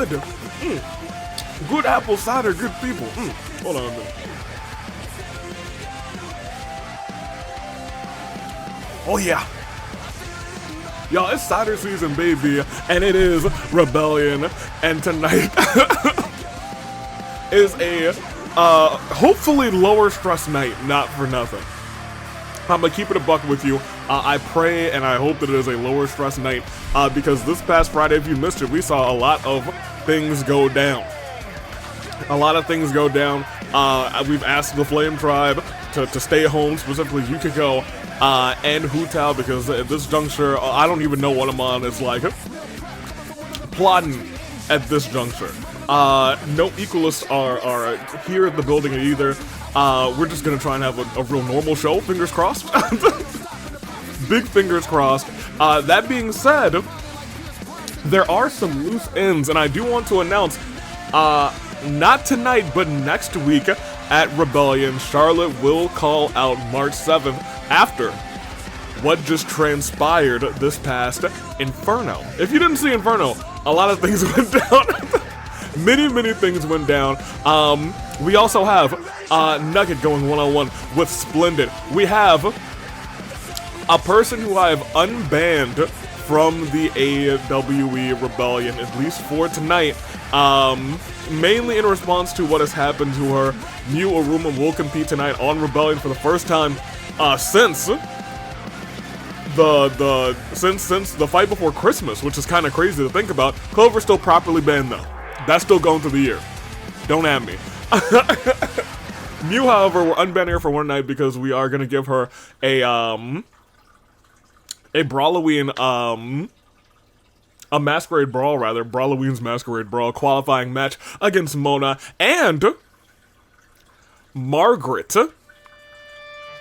good. Good apple cider, good people. Hold on a minute. Oh yeah. Y'all, it's cider season, baby, and it is Rebellion, and tonight is a hopefully lower stress night, not for nothing. I'm gonna keep it a buck with you. I pray and I hope that it is a lower stress night, because this past Friday, if you missed it, we saw a lot of things go down. A lot of things go down. We've asked the Flame Tribe to stay home, specifically Yukiyoko and Hutao, because at this juncture, I don't even know what Amon is like plotting at this juncture. No Equalists are here at the building either. We're just gonna try and have a real normal show, fingers crossed. Big fingers crossed. That being said, there are some loose ends, and I do want to announce, not tonight, but next week at Rebellion, Charlotte will call out March 7th after what just transpired this past Inferno. If you didn't see Inferno, a lot of things went down. Many things went down. We also have Nugget going one-on-one with Splendid. We have a person who I have unbanned from the AWE Rebellion, at least for tonight, mainly in response to what has happened to her. Mew Aruma will compete tonight on Rebellion for the first time since the fight before Christmas, which is kind of crazy to think about. Clover's still properly banned though. That's still going through the year. Don't at me. Mew, however, we're unbanning her for one night because we are gonna give her a Brawloween, a Masquerade Brawl, rather, Brawloween's Masquerade Brawl qualifying match against Mona and Margaret.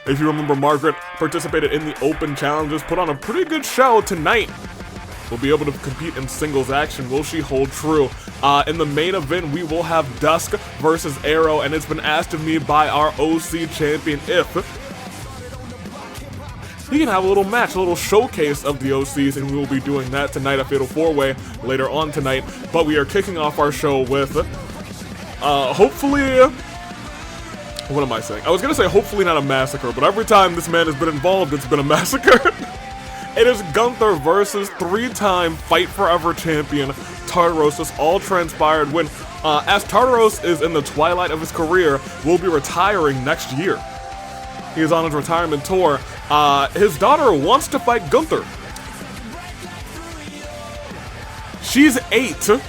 If you remember, Margaret participated in the Open Challenges, put on a pretty good show tonight. Will be able to compete in singles action. Will she hold true? In the main event, we will have Dusk versus Arrow, and it's been asked of me by our OC champion if he can have a little match, a little showcase of the OCs, and we will be doing that tonight, a Fatal 4-Way later on tonight. But we are kicking off our show with, hopefully, what am I saying? I was gonna say hopefully not a massacre, but every time this man has been involved, it's been a massacre. It is Gunther versus three-time Fight Forever champion Tartaros. This all transpired when, as Tartaros is in the twilight of his career, will be retiring next year. He is on his retirement tour. His daughter wants to fight Gunther. She's 8.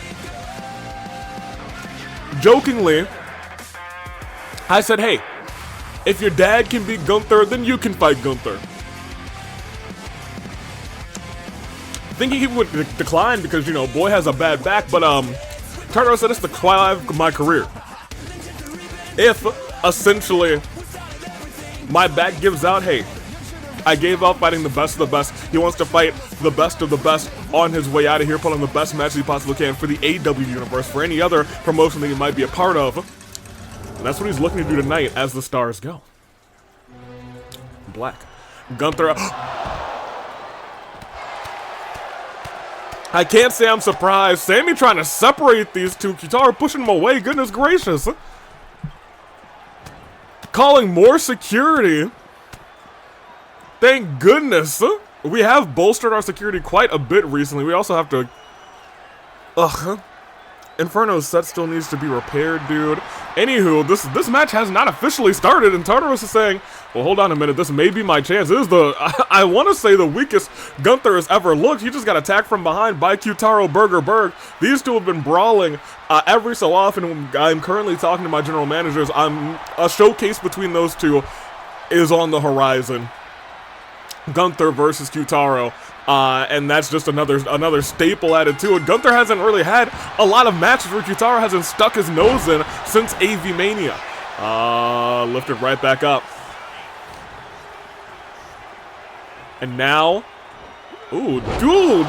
Jokingly, I said, hey, if your dad can beat Gunther, then you can fight Gunther. Thinking he would decline because, you know, boy has a bad back, but Tartaros said it's the twilight of my career. If, essentially, my back gives out, hey, I gave up fighting the best of the best. He wants to fight the best of the best on his way out of here, put on the best match he possibly can for the AW universe, for any other promotion that he might be a part of. And that's what he's looking to do tonight as the stars go. Black. Gunther. I can't say I'm surprised. Sammy trying to separate these two. Kitara pushing him away. Goodness gracious. Calling more security. Thank goodness. We have bolstered our security quite a bit recently. We also have to... Inferno's set still needs to be repaired, dude. Anywho, this match has not officially started, and Tartaros is saying, well, hold on a minute, this may be my chance. This is the, I want to say, the weakest Gunther has ever looked. He just got attacked from behind by Kyutaro Berg. These two have been brawling every so often. I'm currently talking to my general managers. A showcase between those two is on the horizon. Gunther versus Kyutaro. And that's just another staple added to it. Gunther hasn't really had a lot of matches where Kyutaro hasn't stuck his nose in since AV Mania. Lifted right back up. And now, ooh, dude.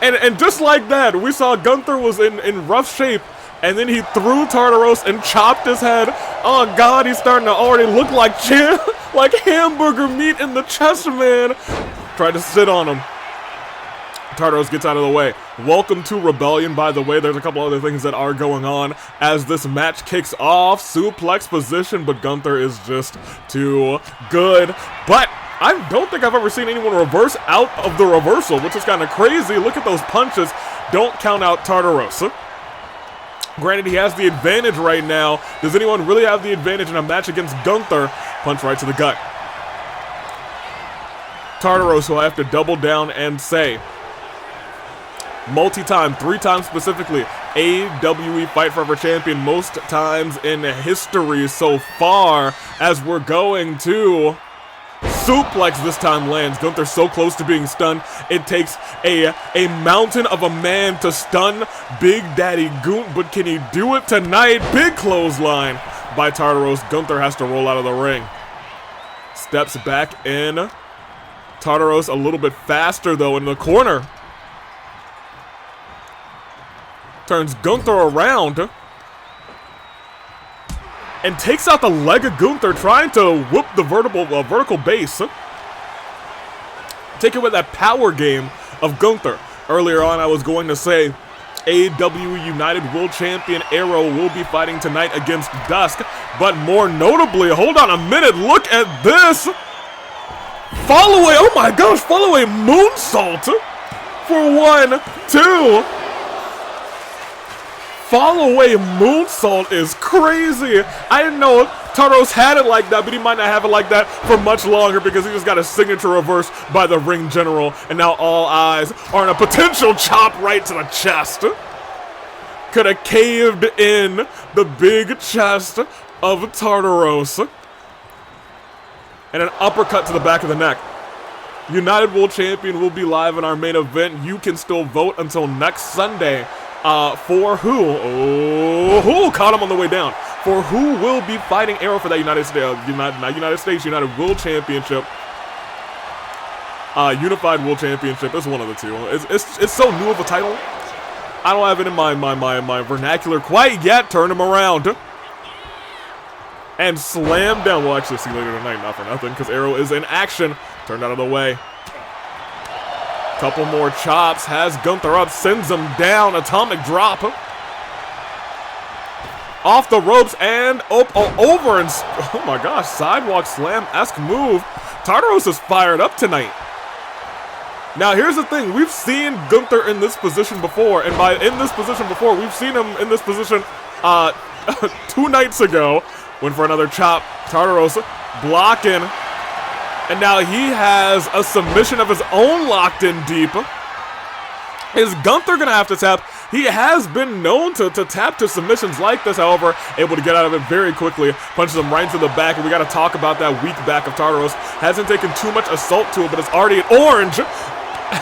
and just like that, we saw Gunther was in rough shape, and then he threw Tartaros and chopped his head. Oh God, he's starting to already look like like hamburger meat in the chest, man. Tried to sit on him. Tartaros gets out of the way. Welcome to Rebellion, by the way. There's a couple other things that are going on as this match kicks off. Suplex position, but Gunther is just too good. But I don't think I've ever seen anyone reverse out of the reversal, which is kind of crazy. Look at those punches. Don't count out Tartaros. Granted, he has the advantage right now. Does anyone really have the advantage in a match against Gunther? Punch right to the gut. Tartaros will have to double down and say, multi-time, 3 times specifically, AWE Fight Forever champion, most times in history so far, as we're going to suplex this time lands. Gunther so close to being stunned. It takes a mountain of a man to stun Big Daddy Gunt, but can he do it tonight? Big clothesline by Tartaros. Gunther has to roll out of the ring. Steps back in. Tartaros a little bit faster though in the corner. Turns Gunther around and takes out the leg of Gunther, trying to whoop the vertical base. Take it with that power game of Gunther. Earlier on, I was going to say AEW United World Champion Arrow will be fighting tonight against Dusk, but more notably, hold on a minute, look at this! Fall away, oh my gosh, fall away moonsault for 1, 2. Fall away moonsault is crazy. I didn't know Tartaros had it like that, but he might not have it like that for much longer because he just got a signature reverse by the ring general, and now all eyes are on a potential chop right to the chest. Could have caved in the big chest of Tartaros. And an uppercut to the back of the neck. United World Champion will be live in our main event. You can still vote until next Sunday. For who? Oh, who caught him on the way down? For who will be fighting Arrow for that United World Championship? Unified World Championship. It's one of the two. It's so new of a title. I don't have it in my vernacular quite yet. Turn him around. And slam down. We'll actually see later tonight, not for nothing, because Arrow is in action. Turned out of the way. Couple more chops. Has Gunther up. Sends him down. Atomic drop. Off the ropes and over and... Oh my gosh. Sidewalk slam-esque move. Tartaros is fired up tonight. Now, here's the thing. We've seen Gunther in this position before. And by in this position before, we've seen him in this position 2 nights ago. Went for another chop. Tartaros blocking. And now he has a submission of his own locked in deep. Is Gunther going to have to tap? He has been known to tap to submissions like this, however, able to get out of it very quickly. Punches him right into the back, and we got to talk about that weak back of Tartaros. Hasn't taken too much assault to it, but it's already an orange.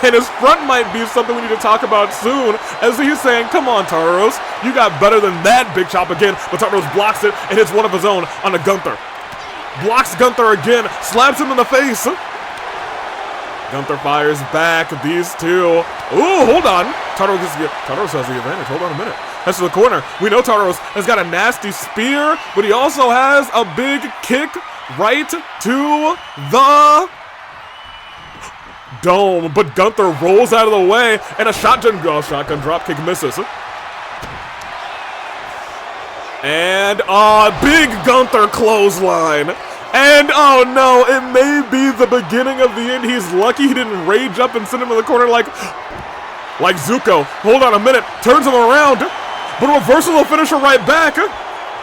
And his front might be something we need to talk about soon, as he's saying, come on, Tartaros, you got better than that big chop again. But Tartaros blocks it and hits one of his own on a Gunther. Blocks Gunther again, slaps him in the face. Gunther fires back, these two. Ooh, hold on. Tartaros has the advantage, hold on a minute. That's to the corner. We know Tartaros has got a nasty spear, but he also has a big kick right to the dome, but Gunther rolls out of the way, and a shotgun drop kick misses. And big Gunther clothesline. And oh no, it may be the beginning of the end. He's lucky he didn't rage up and send him in the corner like Zuko. Hold on a minute, turns him around, but reversal will finish her right back.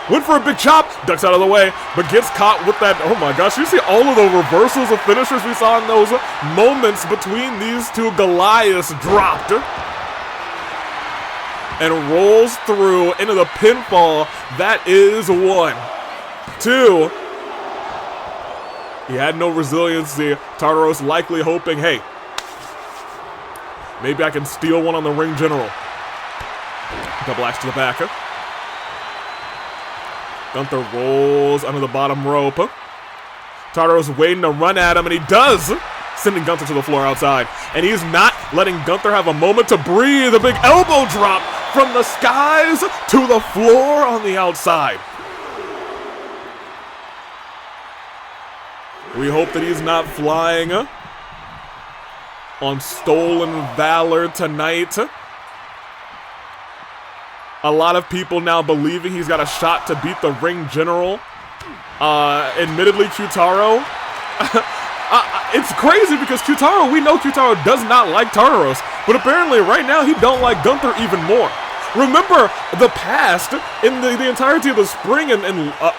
Went for a big chop, ducks out of the way, but gets caught with that. Oh my gosh, you see all of the reversals of finishers we saw in those moments between these two Goliaths dropped. And rolls through into the pinfall. That is 1, 2. He had no resiliency. Tartaros likely hoping, hey, maybe I can steal one on the ring general. Double axe to the back. Gunther rolls under the bottom rope. Tartaros waiting to run at him, and he does, sending Gunther to the floor outside. And he's not letting Gunther have a moment to breathe. A big elbow drop from the skies to the floor on the outside. We hope that he's not flying. on Stolen Valor tonight. A lot of people now believing he's got a shot to beat the Ring General. Admittedly, Q-Taro. It's crazy because Q-Taro, we know Q-Taro does not like Tartaros, but apparently right now he don't like Gunther even more. Remember the past in the entirety of the spring and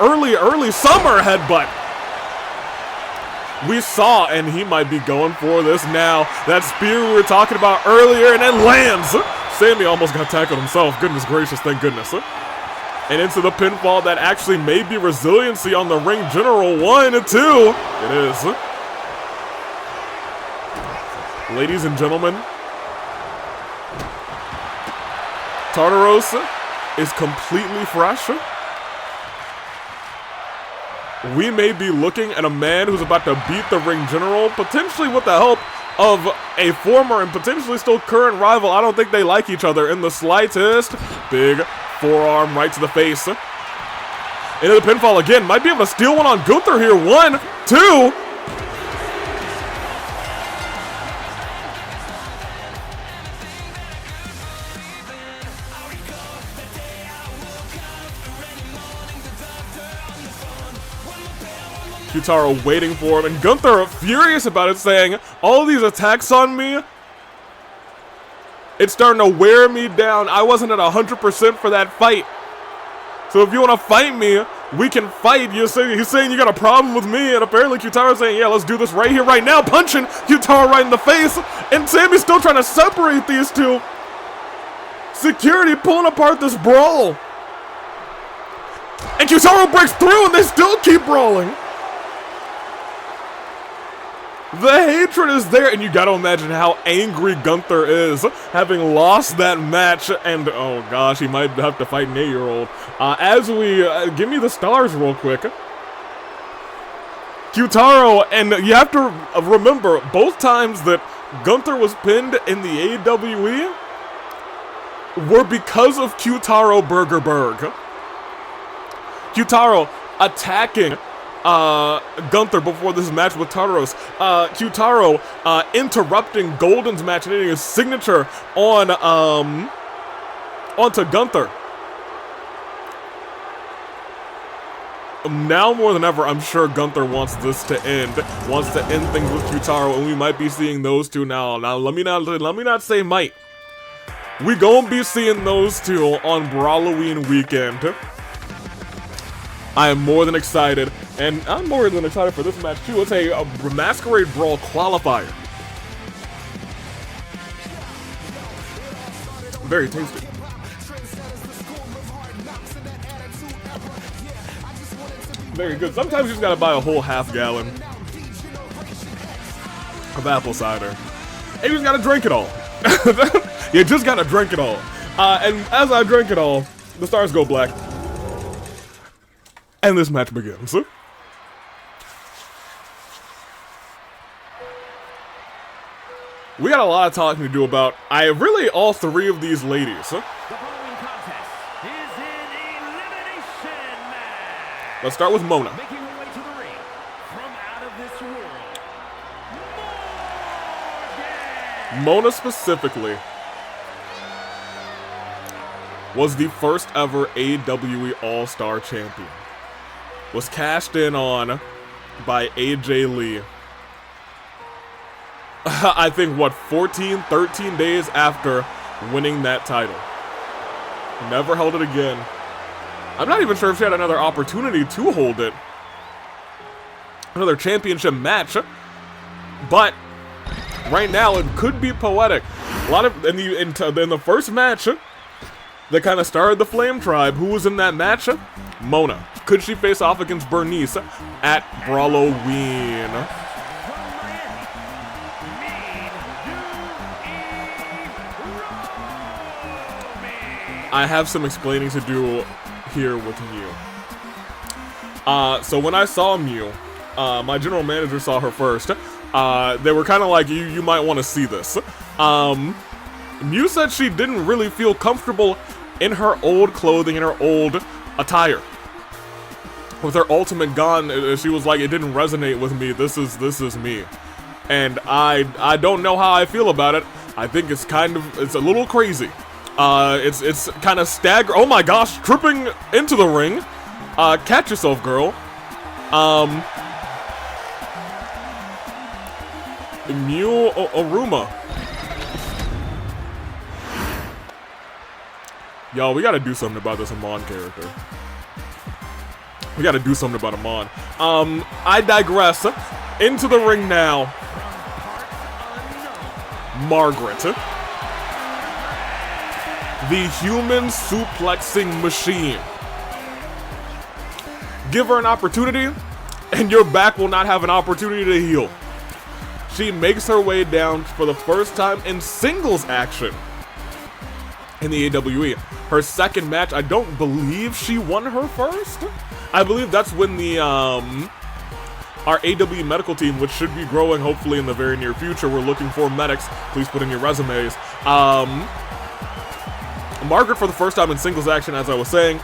early summer headbutt. We saw, and he might be going for this now. That spear we were talking about earlier, and it lands. Sammy almost got tackled himself. Goodness gracious, thank goodness. And into the pinfall that actually may be resiliency on the Ring General. 1 and 2. It is. Ladies and gentlemen, Tartaros is completely fresh. We may be looking at a man who's about to beat the Ring General, potentially with the help of a former and potentially still current rival. I don't think they like each other in the slightest. Big forearm right to the face. Into the pinfall again. Might be able to steal one on Gunther here. 1, 2. Q-Taro waiting for him, and Gunther furious about it, saying, all these attacks on me, it's starting to wear me down. I wasn't at 100% for that fight. So if you want to fight me, we can fight. He's saying you got a problem with me, and apparently Q-Taro's saying, yeah, let's do this right here, right now, punching Q-Taro right in the face, and Sammy's still trying to separate these two. Security pulling apart this brawl. And Q-Taro breaks through, and they still keep brawling. The hatred is there, and you gotta imagine how angry Gunther is, having lost that match, and oh gosh, he might have to fight an 8-year-old. As we, give me the stars real quick. Q-Taro, and you have to remember, both times that Gunther was pinned in the AWE were because of Q-Taro Burgerberg. Q-Taro attacking Gunther before this match with Tartaros. Q-Taro interrupting Golden's match and hitting his signature on onto Gunther. Now more than ever, I'm sure Gunther wants this to end. Wants to end things with Q-Taro, and we might be seeing those two now. Now let me not say might. We gonna be seeing those two on Brawloween weekend. I am more than excited, and I'm more than excited for this match too. It's a Masquerade Brawl Qualifier. Very tasty. Very good. Sometimes you just gotta buy a whole half gallon of apple cider. And you just gotta drink it all. You just gotta drink it all. And as I drink it all, the stars go black. And this match begins. We got a lot of talking to do about, really all three of these ladies. The following contest is an elimination match. Let's start with Mona. Making her way to the ring from out of this world, Margaret. Mona specifically was the first ever AWE All-Star champion. Was cashed in on by AJ Lee. I think, what, 13 days after winning that title. Never held it again. I'm not even sure if she had another opportunity to hold it. Another championship match. But right now, it could be poetic. A lot of, in the first match that kind of started the Flame Tribe, who was in that match? Mona. Could she face off against Bernice at Brawloween? I have some explaining to do here with Mew. So when I saw Mew, my general manager saw her first. They were kind of like, you might want to see this. Mew said she didn't really feel comfortable in her old clothing, in her old attire. With her ultimate gone, she was like, it didn't resonate with me. This is me. And I don't know how I feel about it. I think it's a little crazy. It's kind of stagger. Oh my gosh, tripping into the ring. Catch yourself, girl. Mew Aruma. Yo, we gotta do something about this Amon character. We gotta do something about Amon. I digress. Into the ring now. Margaret. The human suplexing machine. Give her an opportunity, and your back will not have an opportunity to heal. She makes her way down for the first time in singles action in the AWE. Her second match, I don't believe she won her first. I believe that's when the our AWE medical team, which should be growing hopefully in the very near future. We're looking for medics. Please put in your resumes. Margaret, for the first time in singles action, as I was saying,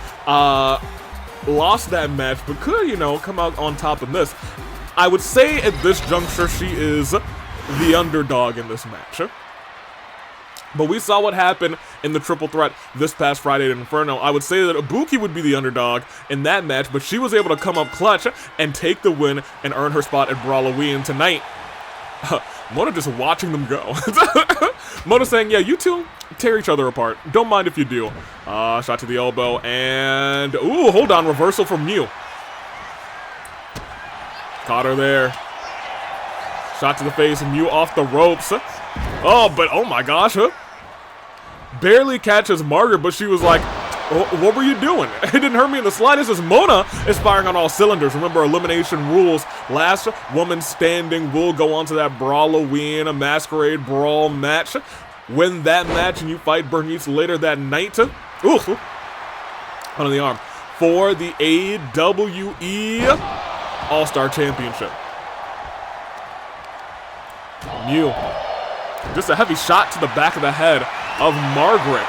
lost that match, but could, you know, come out on top in this. I would say at this juncture, she is the underdog in this match. But we saw what happened in the triple threat this past Friday at Inferno. I would say that Ibuki would be the underdog in that match, but she was able to come up clutch and take the win and earn her spot at Brawl-A-Ween tonight. Mona just watching them go. Mona saying, yeah, you two tear each other apart. Don't mind if you do. Shot to the elbow, and ooh, hold on, reversal from Mew. Caught her there. Shot to the face, and Mew off the ropes. Oh, but oh my gosh, barely catches Margaret, but she was like, oh, what were you doing? It didn't hurt me in the slightest, as Mona is firing on all cylinders. Remember, elimination rules. Last woman standing will go on to that Brawl-A-Ween, a Masquerade Brawl match. Win that match, and you fight Bernice later that night. Ooh, under the arm. For the AWE All-Star Championship. Mew. Just a heavy shot to the back of the head of Margaret.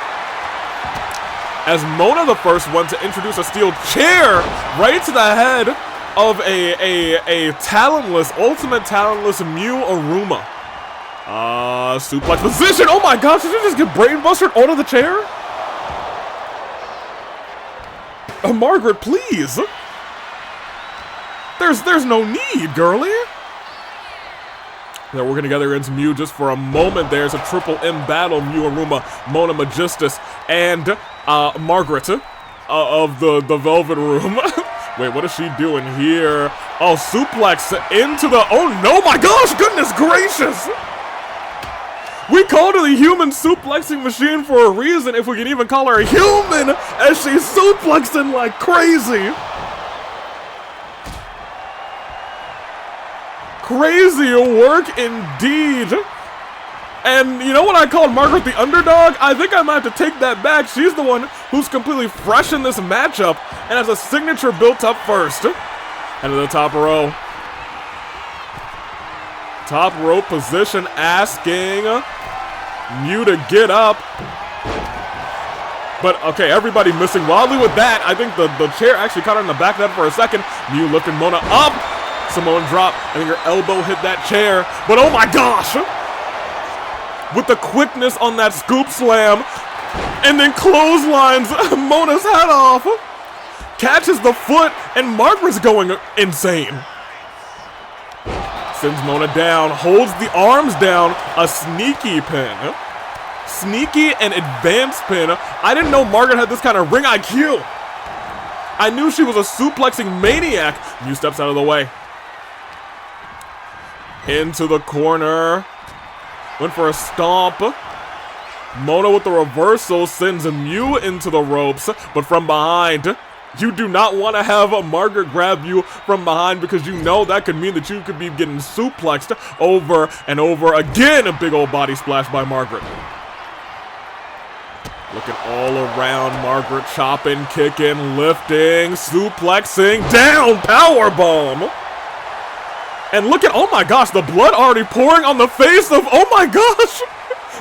As Mona, the first one to introduce a steel chair right to the head of a talentless, ultimate talentless Mew Aruma. Suplex position. Oh my gosh, did you just get brain bustered out of the chair? Margaret, please. There's no need, girlie. They're working together against Mew just for a moment. There's a triple M battle. Mew Aruma, Mona Magistus, and Margaret of the Velvet Room. Wait, what is she doing here? Oh, suplex into the... Oh, no, my gosh, goodness gracious. We called her the human suplexing machine for a reason, if we can even call her a human, as she's suplexing like crazy. Crazy work indeed. And you know what I called Margaret the underdog? I think I might have to take that back. She's the one who's completely fresh in this matchup and has a signature built up first. And to the top row. Top row position, asking Mew to get up. But okay, everybody missing wildly with that. I think the chair actually caught her in the back of that for a second. Mew lifting Mona up. Samoan drop. I think her elbow hit that chair. But oh my gosh! With the quickness on that scoop slam. And then clotheslines Mona's head off. Catches the foot. And Margaret's going insane. Sends Mona down. Holds the arms down. A sneaky pin. Sneaky and advanced pin. I didn't know Margaret had this kind of ring IQ. I knew she was a suplexing maniac. Mew steps out of the way. Into the corner. Went for a stomp. Mona with the reversal sends Mew into the ropes. But from behind, you do not want to have Margaret grab you from behind, because you know that could mean that you could be getting suplexed over and over again. A big old body splash by Margaret. Looking all around, Margaret chopping, kicking, lifting, suplexing, down, powerbomb. And look at, oh my gosh, the blood already pouring on the face of, oh my gosh!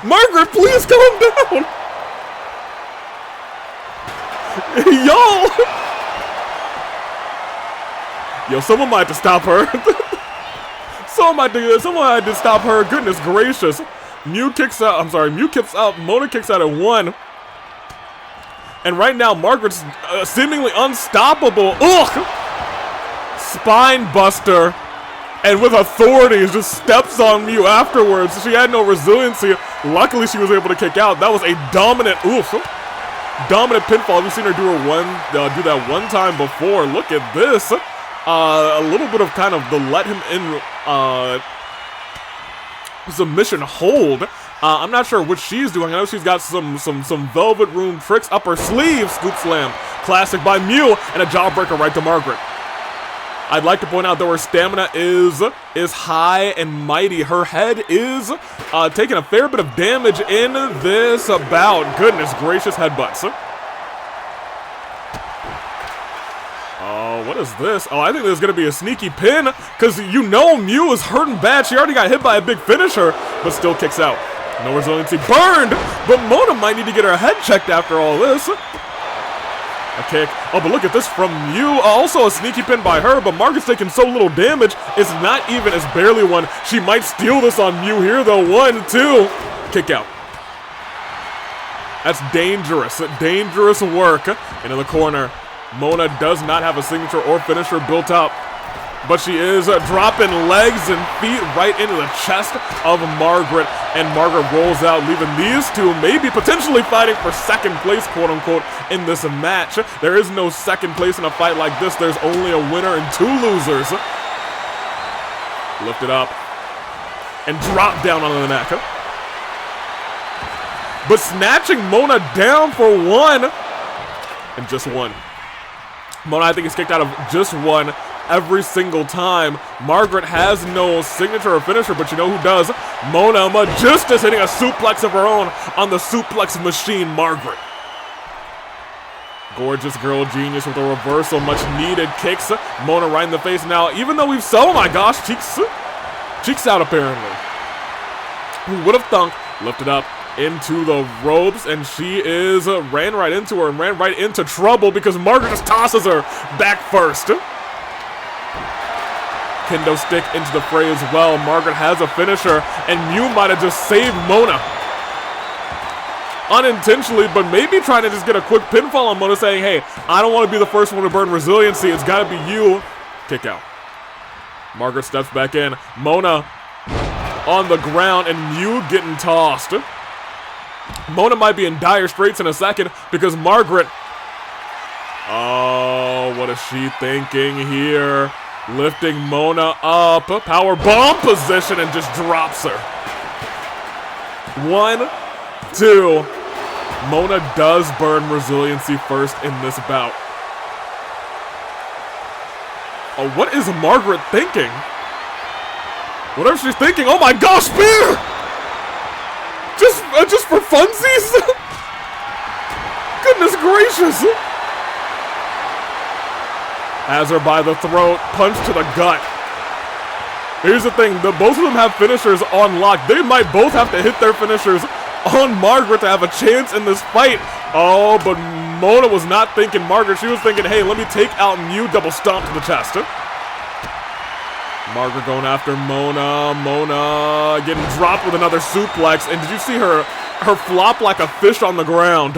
Margaret, please calm down! Yo, someone might have to stop her. Someone had to stop her. Goodness gracious. Mew kicks out. I'm sorry. Mew kicks out. Mona kicks out at 1. And right now, Margaret's seemingly unstoppable. Ugh! Spine buster. And with authority, just steps on Mew afterwards. She had no resiliency. Luckily, she was able to kick out. That was a dominant, dominant pinfall. We've seen her do that one time before. Look at this. A little bit of kind of the let him in submission hold. I'm not sure what she's doing. I know she's got some Velvet Room tricks up her sleeve. Scoop slam, classic by Mew, and a jawbreaker right to Margaret. I'd like to point out that her stamina is high and mighty. Her head is taking a fair bit of damage in this bout. Goodness gracious, headbutts. Oh, what is this? Oh, I think there's going to be a sneaky pin, because you know Mew is hurting bad. She already got hit by a big finisher, but still kicks out. No resiliency. Burned! But Mona might need to get her head checked after all this. A kick. Oh, but look at this from Mew. Also a sneaky pin by her, but Margaret's taking so little damage. It's not even as barely one. She might steal this on Mew here, though. 1, 2. Kick out. That's dangerous. Dangerous work. Into the corner. Mona does not have a signature or finisher built up, but she is dropping legs and feet right into the chest of Margaret, and Margaret rolls out, leaving these two maybe potentially fighting for second place, quote unquote, in this match. There is no second place in a fight like this. There's only a winner and 2 losers. Lift it up and drop down on the neck. But snatching Mona down for 1 and just 1. Mona, I think, is kicked out of just 1 every single time. Margaret has no signature or finisher, but you know who does? Mona Magistus hitting a suplex of her own on the suplex machine, Margaret. Gorgeous girl genius with a reversal, much needed kicks Mona right in the face. Now, even though we've oh my gosh, cheeks out apparently. Who would have thunk? Lifted up into the ropes, and she is ran right into her and ran right into trouble because Margaret just tosses her back first. Kendo stick into the fray as well. Margaret has a finisher, and Mew might have just saved Mona. Unintentionally, but maybe trying to just get a quick pinfall on Mona, saying, hey, I don't want to be the first one to burn resiliency. It's got to be you. Kick out. Margaret steps back in. Mona on the ground, and Mew getting tossed. Mona might be in dire straits in a second because Margaret... Oh, what is she thinking here? Lifting Mona up. Power bomb position and just drops her. 1, 2. Mona does burn resiliency first in this bout. Oh, what is Margaret thinking? Whatever she's thinking. Oh my gosh, spear! Just for funsies? Goodness gracious! Has her by the throat, punch to the gut. Here's the thing, both of them have finishers on lock. They might both have to hit their finishers on Margaret to have a chance in this fight. Oh, but Mona was not thinking Margaret. She was thinking, hey, let me take out Mew, double stomp to the chest. Margaret going after Mona. Mona getting dropped with another suplex. And did you see her flop like a fish on the ground?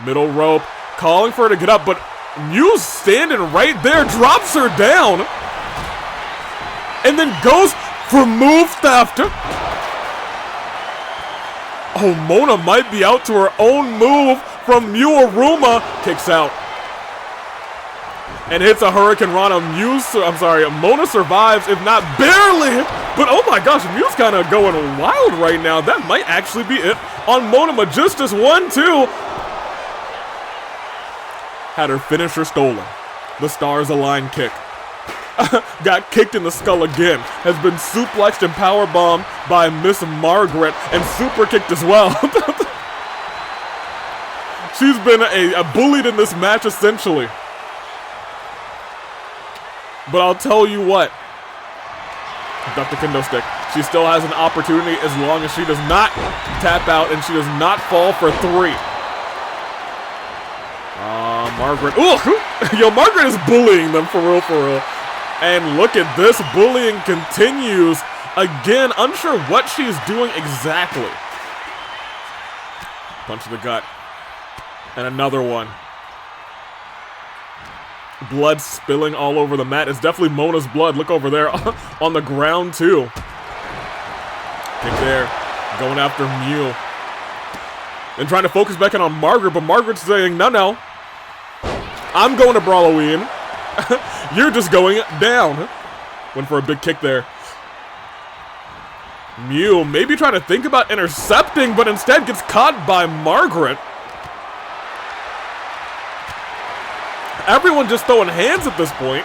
Middle rope, calling for her to get up, but Mew's standing right there, drops her down, and then goes for move theft. Oh, Mona might be out to her own move from Mew. Aruma kicks out and hits a Hurricane Rana. Mona survives, if not barely. But oh my gosh, Mew's kind of going wild right now. That might actually be it on Mona Magistus. 1, 2. Had her finisher stolen. The stars align kick. Got kicked in the skull again. Has been suplexed and powerbombed by Miss Margaret and super kicked as well. She's been bullied in this match essentially. But I'll tell you what. Duck the kendo stick. She still has an opportunity as long as she does not tap out and she does not fall for 3. Margaret. Ooh! Yo, Margaret is bullying them for real, for real. And look at this, bullying continues. Again, unsure what she's doing exactly. Punch to the gut. And another one. Blood spilling all over the mat. It's definitely Mona's blood. Look over there on the ground too. Kick there. Going after Mew. And trying to focus back in on Margaret, but Margaret's saying, no. I'm going to Brawloween. You're just going down. Went for a big kick there. Mew maybe trying to think about intercepting, but instead gets caught by Margaret. Everyone just throwing hands at this point.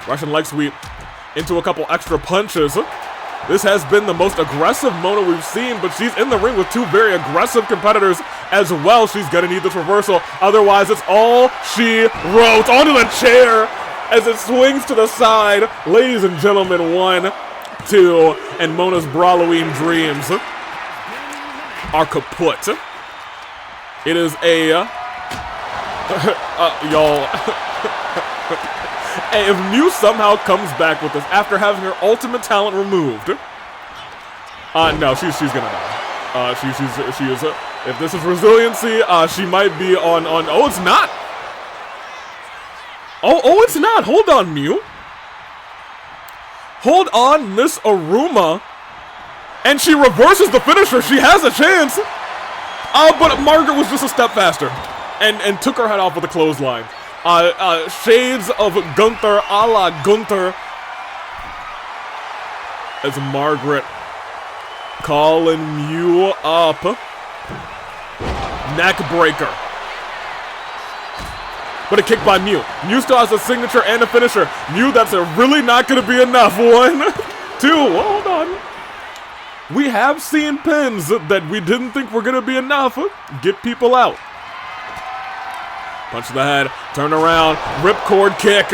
Russian leg sweep into a couple extra punches. This has been the most aggressive Mona we've seen, but she's in the ring with two very aggressive competitors as well. She's gonna need this reversal, otherwise it's all she wrote. Onto the chair as it swings to the side. Ladies and gentlemen, 1, 2, and Mona's Brawloween dreams are kaput. It is a y'all. Hey, if Mew somehow comes back with this after having her ultimate talent removed, no, she's gonna die. She is. If this is resiliency, she might be on. Oh, it's not. Oh, it's not. Hold on, Mew. Hold on, Miss Aruma, and she reverses the finisher. She has a chance. But Margaret was just a step faster. And took her head off with a clothesline. Shades of Gunther, a la Gunther. As Margaret calling Mew up. Neck breaker. But a kick by Mew. Mew still has a signature and a finisher. Mew, that's really not going to be enough. 1, 2, hold on. We have seen pins that we didn't think were going to be enough. Get people out. Punch to the head, turn around, ripcord kick.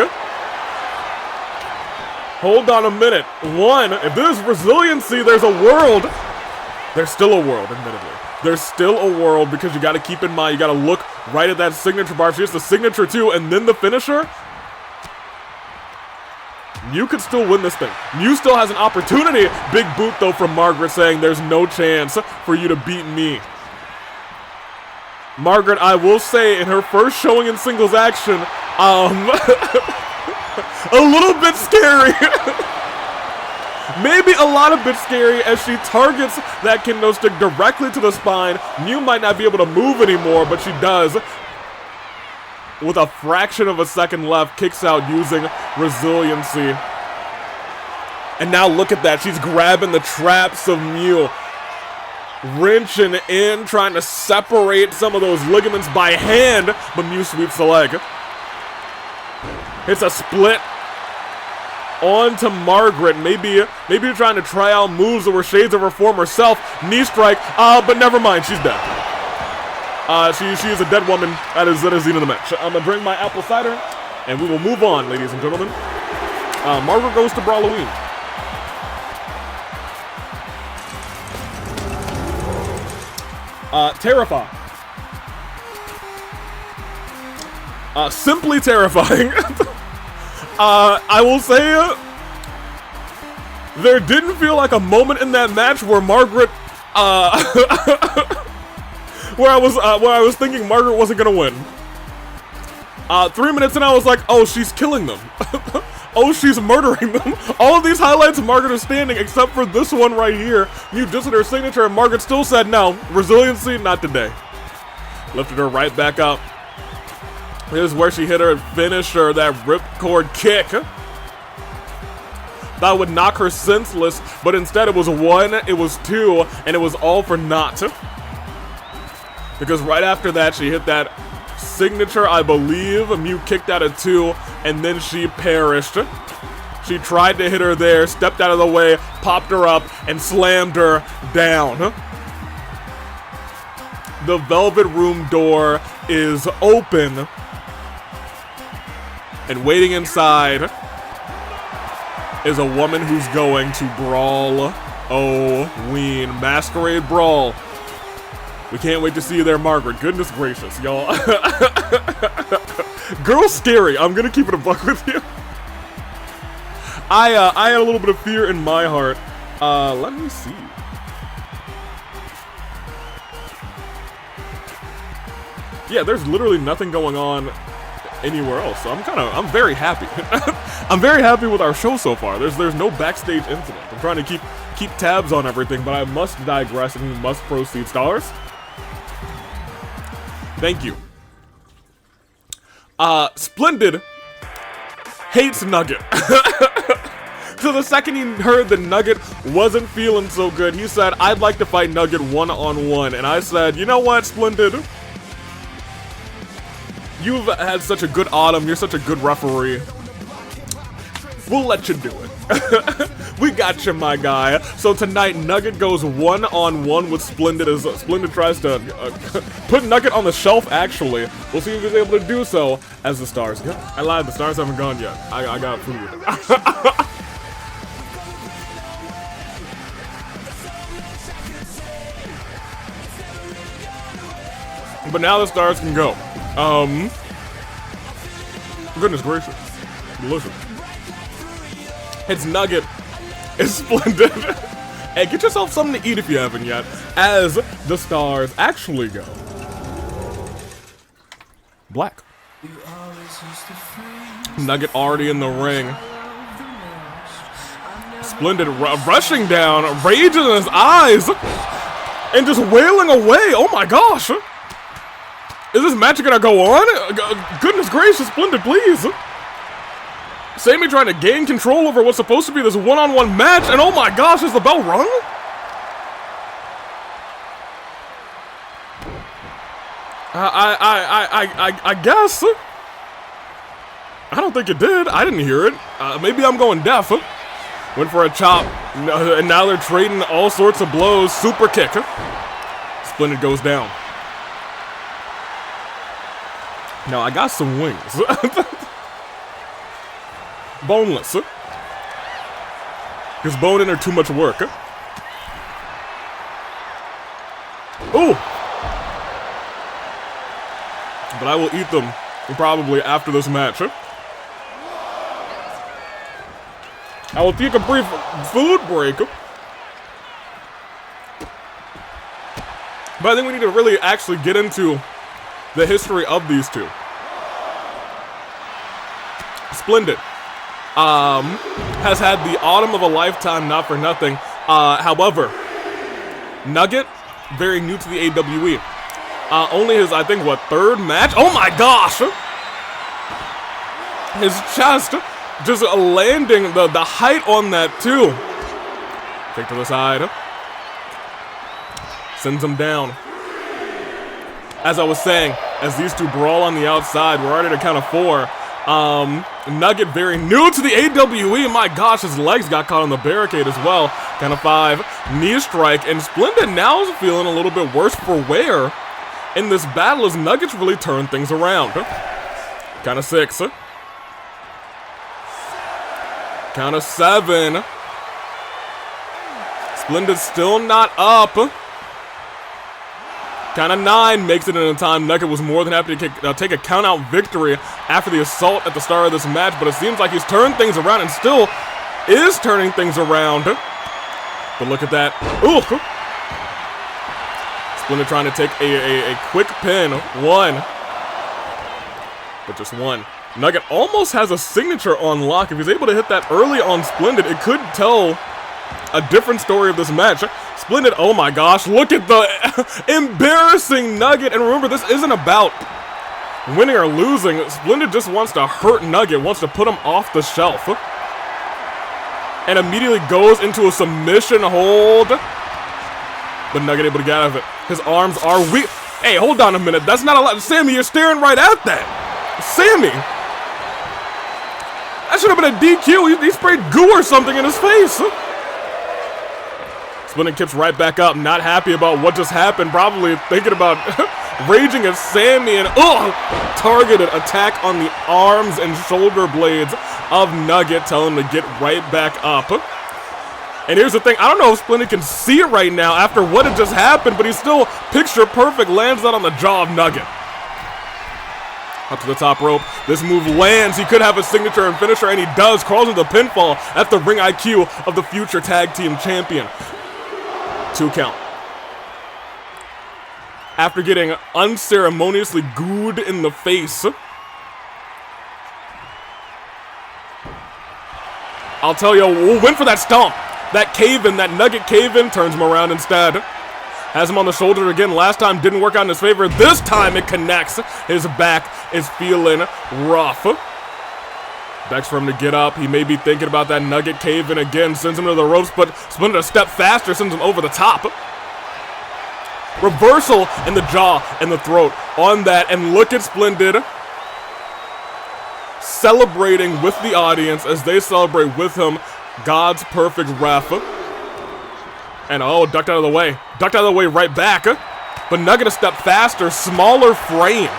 Hold on a minute. 1, if there's resiliency, there's a world. There's still a world, admittedly. There's still a world because you got to keep in mind, you got to look right at that signature bar. She hits the signature too, and then the finisher. Mew could still win this thing. Mew still has an opportunity. Big boot though from Margaret saying there's no chance for you to beat me. Margaret, I will say, in her first showing in singles action, a little bit scary. Maybe a lot of bit scary as she targets that kendo stick directly to the spine. Mew might not be able to move anymore, but she does. With a fraction of a second left, kicks out using resiliency. And now look at that, she's grabbing the traps of Mew. Wrenching in, trying to separate some of those ligaments by hand, but Mew sweeps the leg. It's a split onto Margaret. Maybe trying to try out moves that were shades of her former self. Knee strike, but never mind, she's dead. She is a dead woman. That is the end of the match. I'm gonna drink my apple cider, and we will move on, ladies and gentlemen. Margaret goes to Brawloween. Terrifying. Simply terrifying. I will say, there didn't feel like a moment in that match where Margaret, where I was thinking Margaret wasn't gonna win. 3 minutes in, I was like, oh, she's killing them. Oh, she's murdering them. All of these highlights, Margaret is standing, except for this one right here. Mew just hit her signature, and Margaret still said no. Resiliency, not today. Lifted her right back up. Here's where she hit her finisher, that ripcord kick. That would knock her senseless, but instead it was 1, it was 2, and it was all for naught. Because right after that, she hit that signature, I believe. Mew kicked out at 2, and then she perished. She tried to hit her there, stepped out of the way, popped her up, and slammed her down. The Velvet Room door is open. And waiting inside is a woman who's going to Brawl-O-Ween. Masquerade Brawl. We can't wait to see you there, Margaret. Goodness gracious, y'all. Girl scary. I'm gonna keep it a buck with you. I had a little bit of fear in my heart. Let me see. Yeah, there's literally nothing going on anywhere else, so I'm very happy. I'm very happy with our show so far. There's no backstage incident. I'm trying to keep tabs on everything, but I must digress and we must proceed. Stars, thank you. Splendid hates Nugget. So the second he heard that Nugget wasn't feeling so good, he said, I'd like to fight Nugget one-on-one. And I said, you know what, Splendid? You've had such a good autumn, you're such a good referee. We'll let you do it. We got you, my guy. So tonight, Nugget goes one-on-one with Splendid as Splendid tries to put Nugget on the shelf, actually. We'll see if he's able to do so as the stars go. I lied, the stars haven't gone yet. I got food. But now the stars can go. Goodness gracious. Delicious. It's Nugget. It's Splendid. Hey, get yourself something to eat if you haven't yet. As the stars actually go. Black. Nugget already in the ring. Splendid rushing down, rage in his eyes, and just wailing away. Oh my gosh. Is this match gonna go on? Goodness gracious, Splendid, please. Sammy trying to gain control over what's supposed to be this one-on-one match, and oh my gosh, is the bell rung? I guess. I don't think it did. I didn't hear it. Maybe I'm going deaf. Went for a chop, and now they're trading all sorts of blows. Super kick. Splendid goes down. Now, I got some wings. Boneless. Because bone-in are too much work. Ooh! But I will eat them probably after this match. I will take a brief food break. But I think we need to really actually get into the history of these two. Splendid has had the autumn of a lifetime, not for nothing. However, Nugget, very new to the AWE. Only his, I think, what, third match? Oh my gosh! His chest just landing the height on that too. Take to the side. Sends him down. As I was saying, as these two brawl on the outside, we're already at a count of 4. Nugget, very new to the AWE. My gosh, his legs got caught on the barricade as well. Count of 5, knee strike, and Splendid now is feeling a little bit worse for wear in this battle as Nugget's really turned things around. Count of 6. Count of 7. Splendid still not up. Count of 9 makes it in a time. Nugget was more than happy to take a count-out victory after the assault at the start of this match, but it seems like he's turned things around and still is turning things around. But look at that. Ooh! Splendid trying to take a quick pin. 1. But just 1. Nugget almost has a signature on lock. If he's able to hit that early on Splendid, it could tell a different story of this match. Splendid, oh my gosh, look at the embarrassing Nugget. And remember, this isn't about winning or losing. Splendid just wants to hurt Nugget, wants to put him off the shelf. And immediately goes into a submission hold. But Nugget able to get out of it. His arms are weak. Hey, hold on a minute. That's not allowed. Sammy, you're staring right at that. Sammy. That should have been a DQ. He sprayed goo or something in his face. Splendid kicks right back up, not happy about what just happened, probably thinking about raging at Sammy, and targeted attack on the arms and shoulder blades of Nugget, telling him to get right back up. And here's the thing, I don't know if Splendid can see it right now after what had just happened, but he's still picture perfect, lands that on the jaw of Nugget. Up to the top rope. This move lands. He could have a signature and finisher, and he does. Crawls into the pinfall at the ring IQ of the future tag team champion. 2 count. After getting unceremoniously gooed in the face. I'll tell you, we'll win for that stomp. That cave-in, that Nugget cave-in turns him around instead. Has him on the shoulder again. Last time didn't work out in his favor. This time it connects. His back is feeling rough. Begs for him to get up. He may be thinking about that Nugget cave-in again. Sends him to the ropes, but Splendid a step faster. Sends him over the top. Reversal in the jaw and the throat on that. And look at Splendid celebrating with the audience as they celebrate with him. God's perfect ref. And oh, ducked out of the way. Ducked out of the way right back. But Nugget a step faster, smaller frame.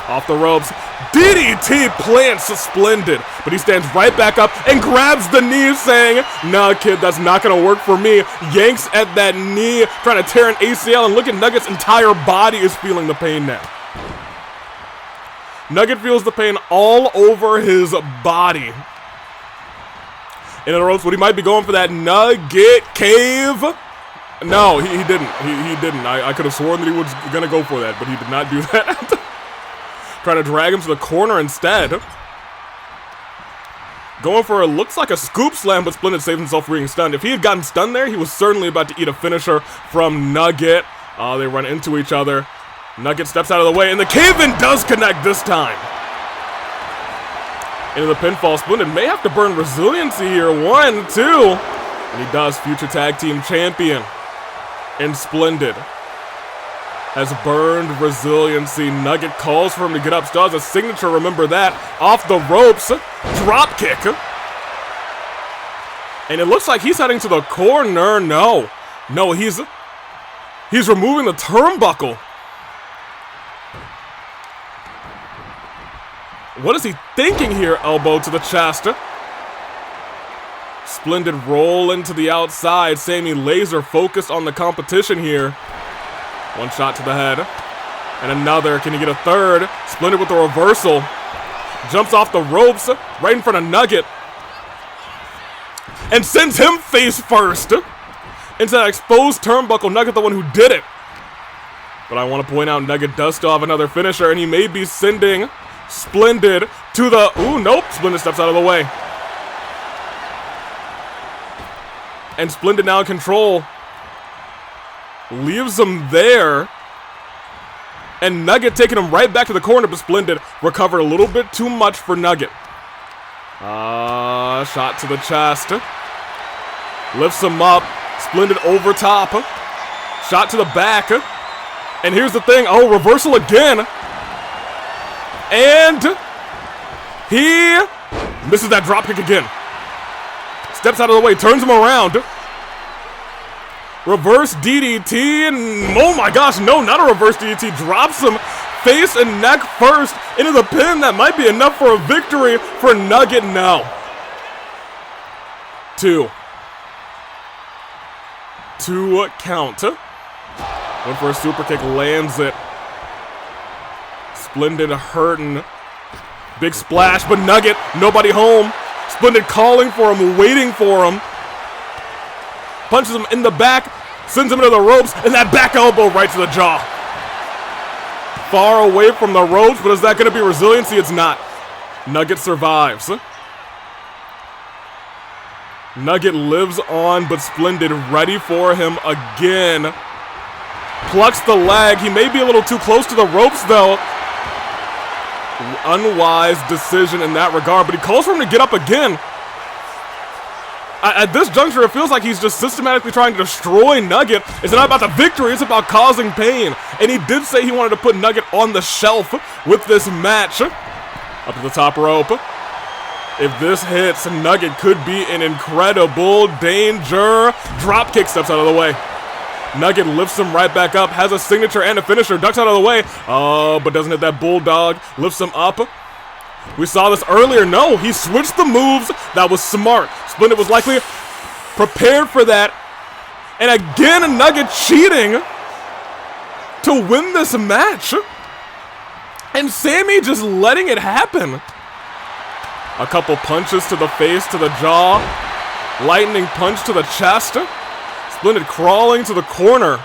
Off the ropes. DDT plants Splendid. But he stands right back up and grabs the knee saying, nah, kid, that's not going to work for me. Yanks at that knee, trying to tear an ACL. And look at Nugget's entire body is feeling the pain now. Nugget feels the pain all over his body. Into the ropes, but he might be going for that Nugget cave. No, he didn't. He didn't. I could have sworn that he was going to go for that, but he did not do that. Trying to drag him to the corner instead. Going for a, looks like a scoop slam, but Splendid saved himself from being stunned. If he had gotten stunned there, he was certainly about to eat a finisher from Nugget. They run into each other. Nugget steps out of the way, and the cave-in does connect this time. Into the pinfall. Splendid may have to burn resiliency here. 1, 2. And he does. Future tag team champion. And Splendid has burned resiliency. Nugget calls for him to get up. Still has a signature, remember that. Off the ropes. Drop kick. And it looks like he's heading to the corner. No. No, he's removing the turnbuckle. What is he thinking here? Elbow to the chest. Splendid roll into the outside. Sammy laser focused on the competition here. 1 shot to the head. And another. Can he get a third? Splendid with the reversal. Jumps off the ropes right in front of Nugget. And sends him face first into that exposed turnbuckle. Nugget the one who did it. But I want to point out Nugget does still have another finisher, and he may be sending Splendid to the... Ooh, nope. Splendid steps out of the way. And Splendid now in control. Leaves him there. And Nugget taking him right back to the corner, but Splendid recovered a little bit too much for Nugget. Shot to the chest. Lifts him up. Splendid over top. Shot to the back. And here's the thing. Oh, reversal again. And he misses that dropkick again. Steps out of the way, turns him around. Reverse DDT, and oh my gosh, no, not a reverse DDT. Drops him face and neck first into the pin. That might be enough for a victory for Nugget now. 2 count. Went for a super kick, lands it. Splendid hurting. Big splash, but Nugget, nobody home. Splendid calling for him, waiting for him. Punches him in the back, sends him into the ropes, and that back elbow right to the jaw. Far away from the ropes, but is that going to be resiliency? It's not. Nugget survives. Nugget lives on, but Splendid ready for him again. Plucks the leg. He may be a little too close to the ropes, though. Unwise decision in that regard, but he calls for him to get up again. At this juncture, it feels like he's just systematically trying to destroy Nugget. It's not about the victory, it's about causing pain. And he did say he wanted to put Nugget on the shelf with this match. Up to the top rope. If this hits, Nugget could be in incredible danger. Dropkick, steps out of the way. Nugget lifts him right back up, has a signature and a finisher, ducks out of the way. Oh, but doesn't hit that bulldog. Lifts him up. We saw this earlier. No, he switched the moves. That was smart. Splendid was likely prepared for that. And again, Nugget cheating to win this match. And Sammy just letting it happen. A couple punches to the face, to the jaw. Lightning punch to the chest. Splendid crawling to the corner.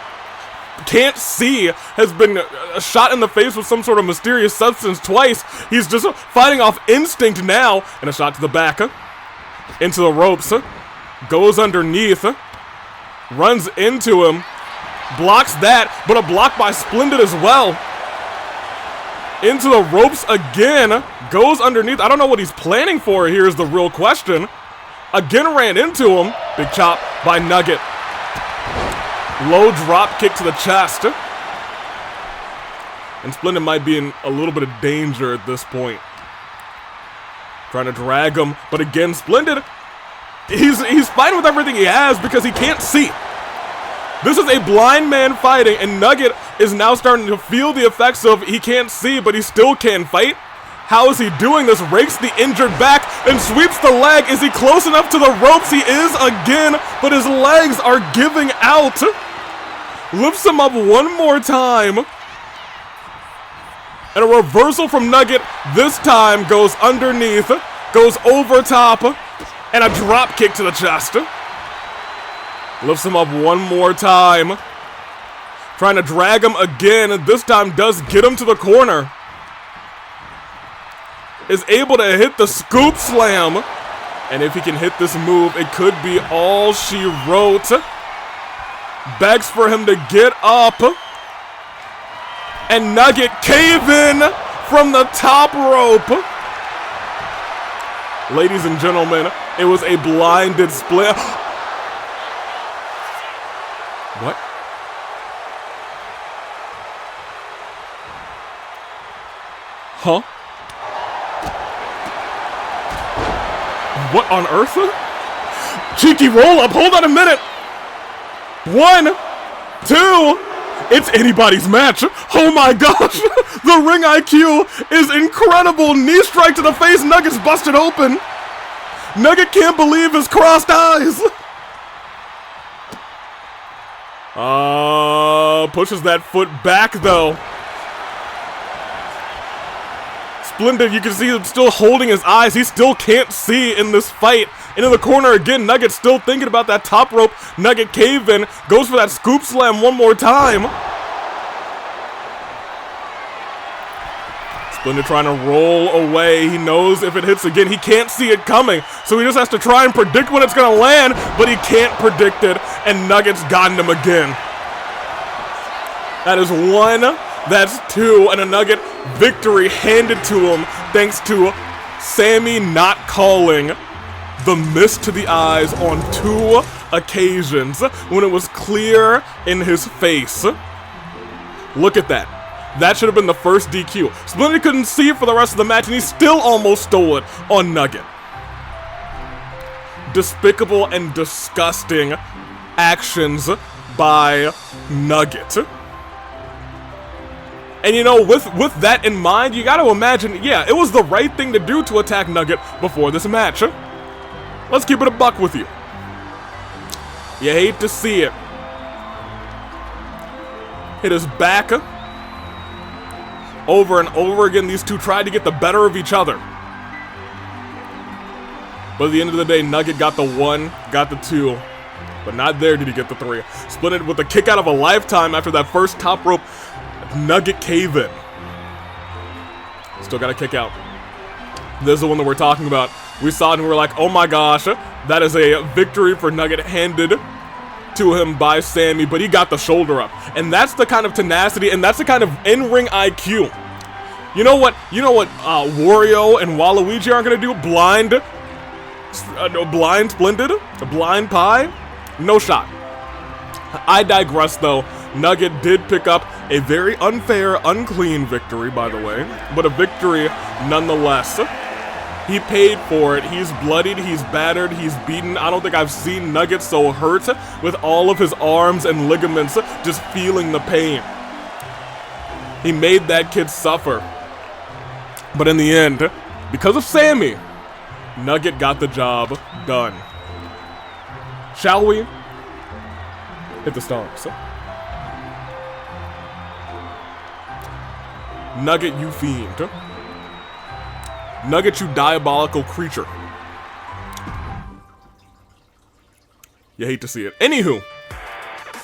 Can't see, has been shot in the face with some sort of mysterious substance twice. He's just fighting off instinct now. And a shot to the back. Into the ropes. Goes underneath. Runs into him. Blocks that, but a block by Splendid as well. Into the ropes again. Goes underneath. I don't know what he's planning for here is the real question. Again ran into him. Big chop by Nugget. Low drop kick to the chest. And Splendid might be in a little bit of danger at this point. Trying to drag him, but again, Splendid, he's fighting with everything he has because he can't see. This is a blind man fighting, and Nugget is now starting to feel the effects of he can't see, but he still can fight. How is he doing this? Rakes the injured back and sweeps the leg. Is he close enough to the ropes? He is again, but his legs are giving out. Lifts him up one more time. And a reversal from Nugget this time goes underneath, goes over top, and a drop kick to the chest. Lifts him up one more time. Trying to drag him again, this time does get him to the corner. Is able to hit the scoop slam. And if he can hit this move, it could be all she wrote. Begs for him to get up. And Nugget cave in from the top rope. Ladies and gentlemen, it was a blinded split. What? Huh? What on earth? Cheeky roll up. Hold on a minute. 1, 2. It's anybody's match. Oh my gosh. The ring IQ is incredible. Knee strike to the face. Nugget's busted open. Nugget can't believe his crossed eyes. Pushes that foot back though. Splendid, you can see him still holding his eyes. He still can't see in this fight. Into the corner again. Nugget still thinking about that top rope. Nugget cave in. Goes for that scoop slam one more time. Splendid trying to roll away. He knows if it hits again, he can't see it coming. So he just has to try and predict when it's going to land. But he can't predict it. And Nugget's gotten him again. That is 1. That's 2. And a Nugget victory handed to him thanks to Sammy not calling the mist to the eyes on 2 occasions when it was clear in his face. Look at that. That should have been the first DQ. Splendid couldn't see it for the rest of the match, and he still almost stole it on Nugget. Despicable and disgusting actions by Nugget. And you know, with that in mind, you gotta imagine, yeah, it was the right thing to do to attack Nugget before this match. Let's keep it a buck with you. You hate to see it. Hit his back. Over and over again, these two tried to get the better of each other. But at the end of the day, Nugget got the 1, got the 2. But not there did he get the 3. Splendid with the kick out of a lifetime after that first top rope Nugget cave in. Still got a kick out. This is the one that we're talking about. We saw it and we were like, oh my gosh, that is a victory for Nugget handed to him by Sammy, but he got the shoulder up. And that's the kind of tenacity and that's the kind of in-ring IQ. You know what Wario and Waluigi aren't gonna do? Blind Splendid? A blind pie? No shot. I digress though. Nugget did pick up a very unfair, unclean victory, by the way, but a victory nonetheless. He paid for it. He's bloodied, he's battered, he's beaten. I don't think I've seen Nugget so hurt with all of his arms and ligaments just feeling the pain. He made that kid suffer. But in the end, because of Sammy, Nugget got the job done. Shall we? Hit the stars. Nugget, you fiend. Nugget, you diabolical creature. You hate to see it. Anywho,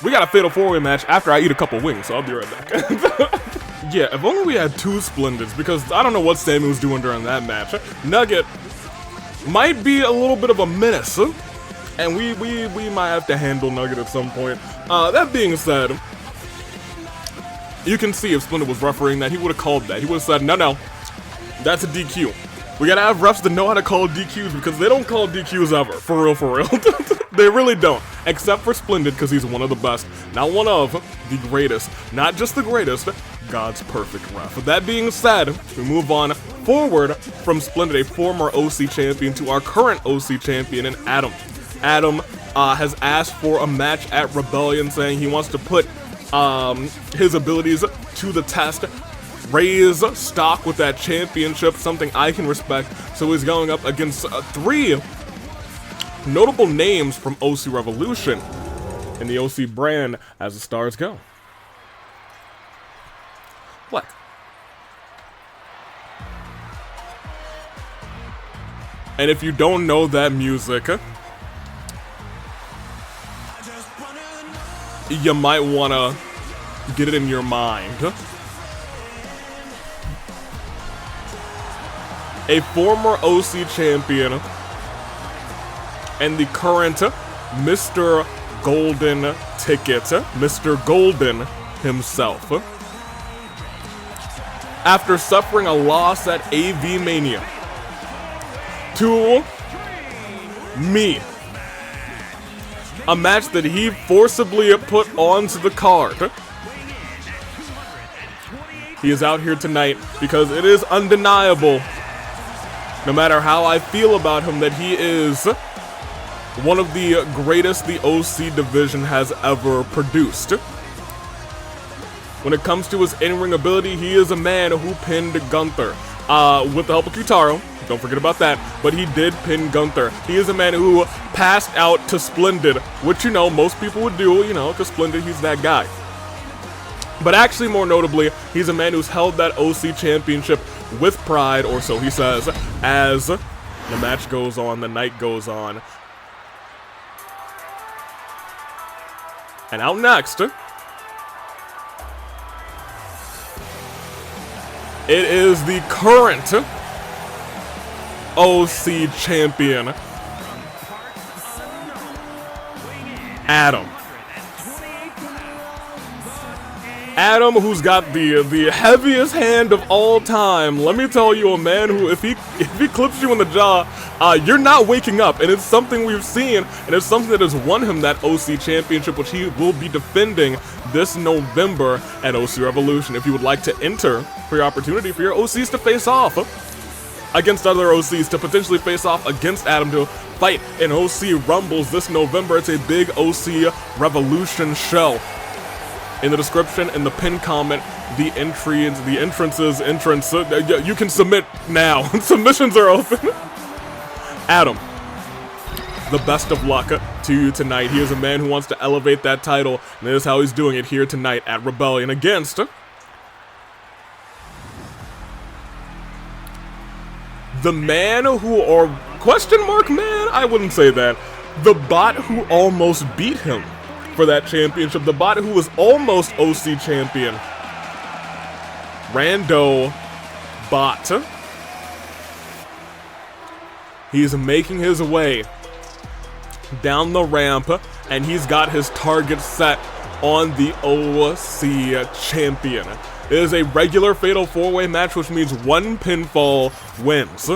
we got a fatal 4-way match after I eat a couple wings, so I'll be right back. Yeah, if only we had 2 Splendids, because I don't know what Sammy was doing during that match. Nugget might be a little bit of a menace, and we might have to handle Nugget at some point. That being said, you can see if Splendid was refereeing that, he would have called that. He would have said, no, that's a DQ. We gotta have refs that know how to call DQs, because they don't call DQs ever. For real. They really don't. Except for Splendid, because he's one of the best. Not one of the greatest. Not just the greatest. God's perfect ref. With that being said, we move on forward from Splendid, a former OC champion, to our current OC champion in Adam. Adam has asked for a match at Rebellion, saying he wants to put his abilities to the test, raise stock with that championship, something I can respect. So he's going up against 3 notable names from OC Revolution in the OC brand as the stars go. What? And if you don't know that music, you might want to get it in your mind. A former OC champion and the current Mr. Golden Ticket, Mr. Golden himself. After suffering a loss at AV Mania to me, a match that he forcibly put onto the card. He is out here tonight because it is undeniable, no matter how I feel about him, that he is one of the greatest the OC division has ever produced. When it comes to his in-ring ability, he is a man who pinned Gunther with the help of Kitaro. Don't forget about that, but he did pin Gunther. He is a man who passed out to Splendid, which, you know, most people would do, you know, because Splendid, he's that guy. But actually, more notably, he's a man who's held that OC championship with pride, or so he says, as the match goes on, the night goes on. And out next, it is the current OC champion, Adam. Adam, who's got the heaviest hand of all time. Let me tell you, a man who, if he clips you in the jaw, you're not waking up. And it's something we've seen, and it's something that has won him that OC championship, which he will be defending this November at OC Revolution. If you would like to enter for your opportunity for your OCs to face off against other OCs, to potentially face off against Adam, to fight in OC Rumbles this November. It's a big OC Revolution show. In the description, in the pinned comment, the entrance. You can submit now. Submissions are open. Adam, the best of luck to you tonight. He is a man who wants to elevate that title, and this is how he's doing it here tonight at Rebellion against the man who, or question mark man? I wouldn't say that. The bot who almost beat him for that championship. The bot who was almost OC champion. Rando-Bot. He's making his way down the ramp, and he's got his target set on the OC champion. It is a regular fatal 4-way match, which means 1 pinfall wins.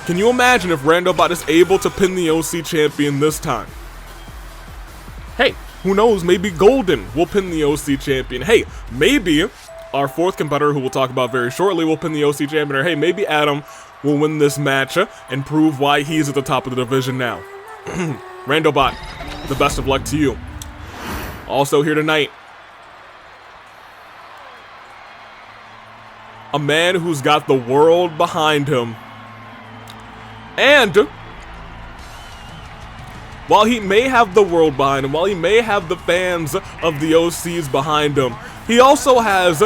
Can you imagine if Rando-Bot is able to pin the OC champion this time? Hey, who knows, maybe Golden will pin the OC champion. Hey, maybe our 4th competitor, who we'll talk about very shortly, will pin the OC champion. Or hey, maybe Adam will win this match and prove why he's at the top of the division now. Rando-Bot, the best of luck to you. Also here tonight, a man who's got the world behind him. And, while he may have the world behind him, while he may have the fans of the OCs behind him, he also has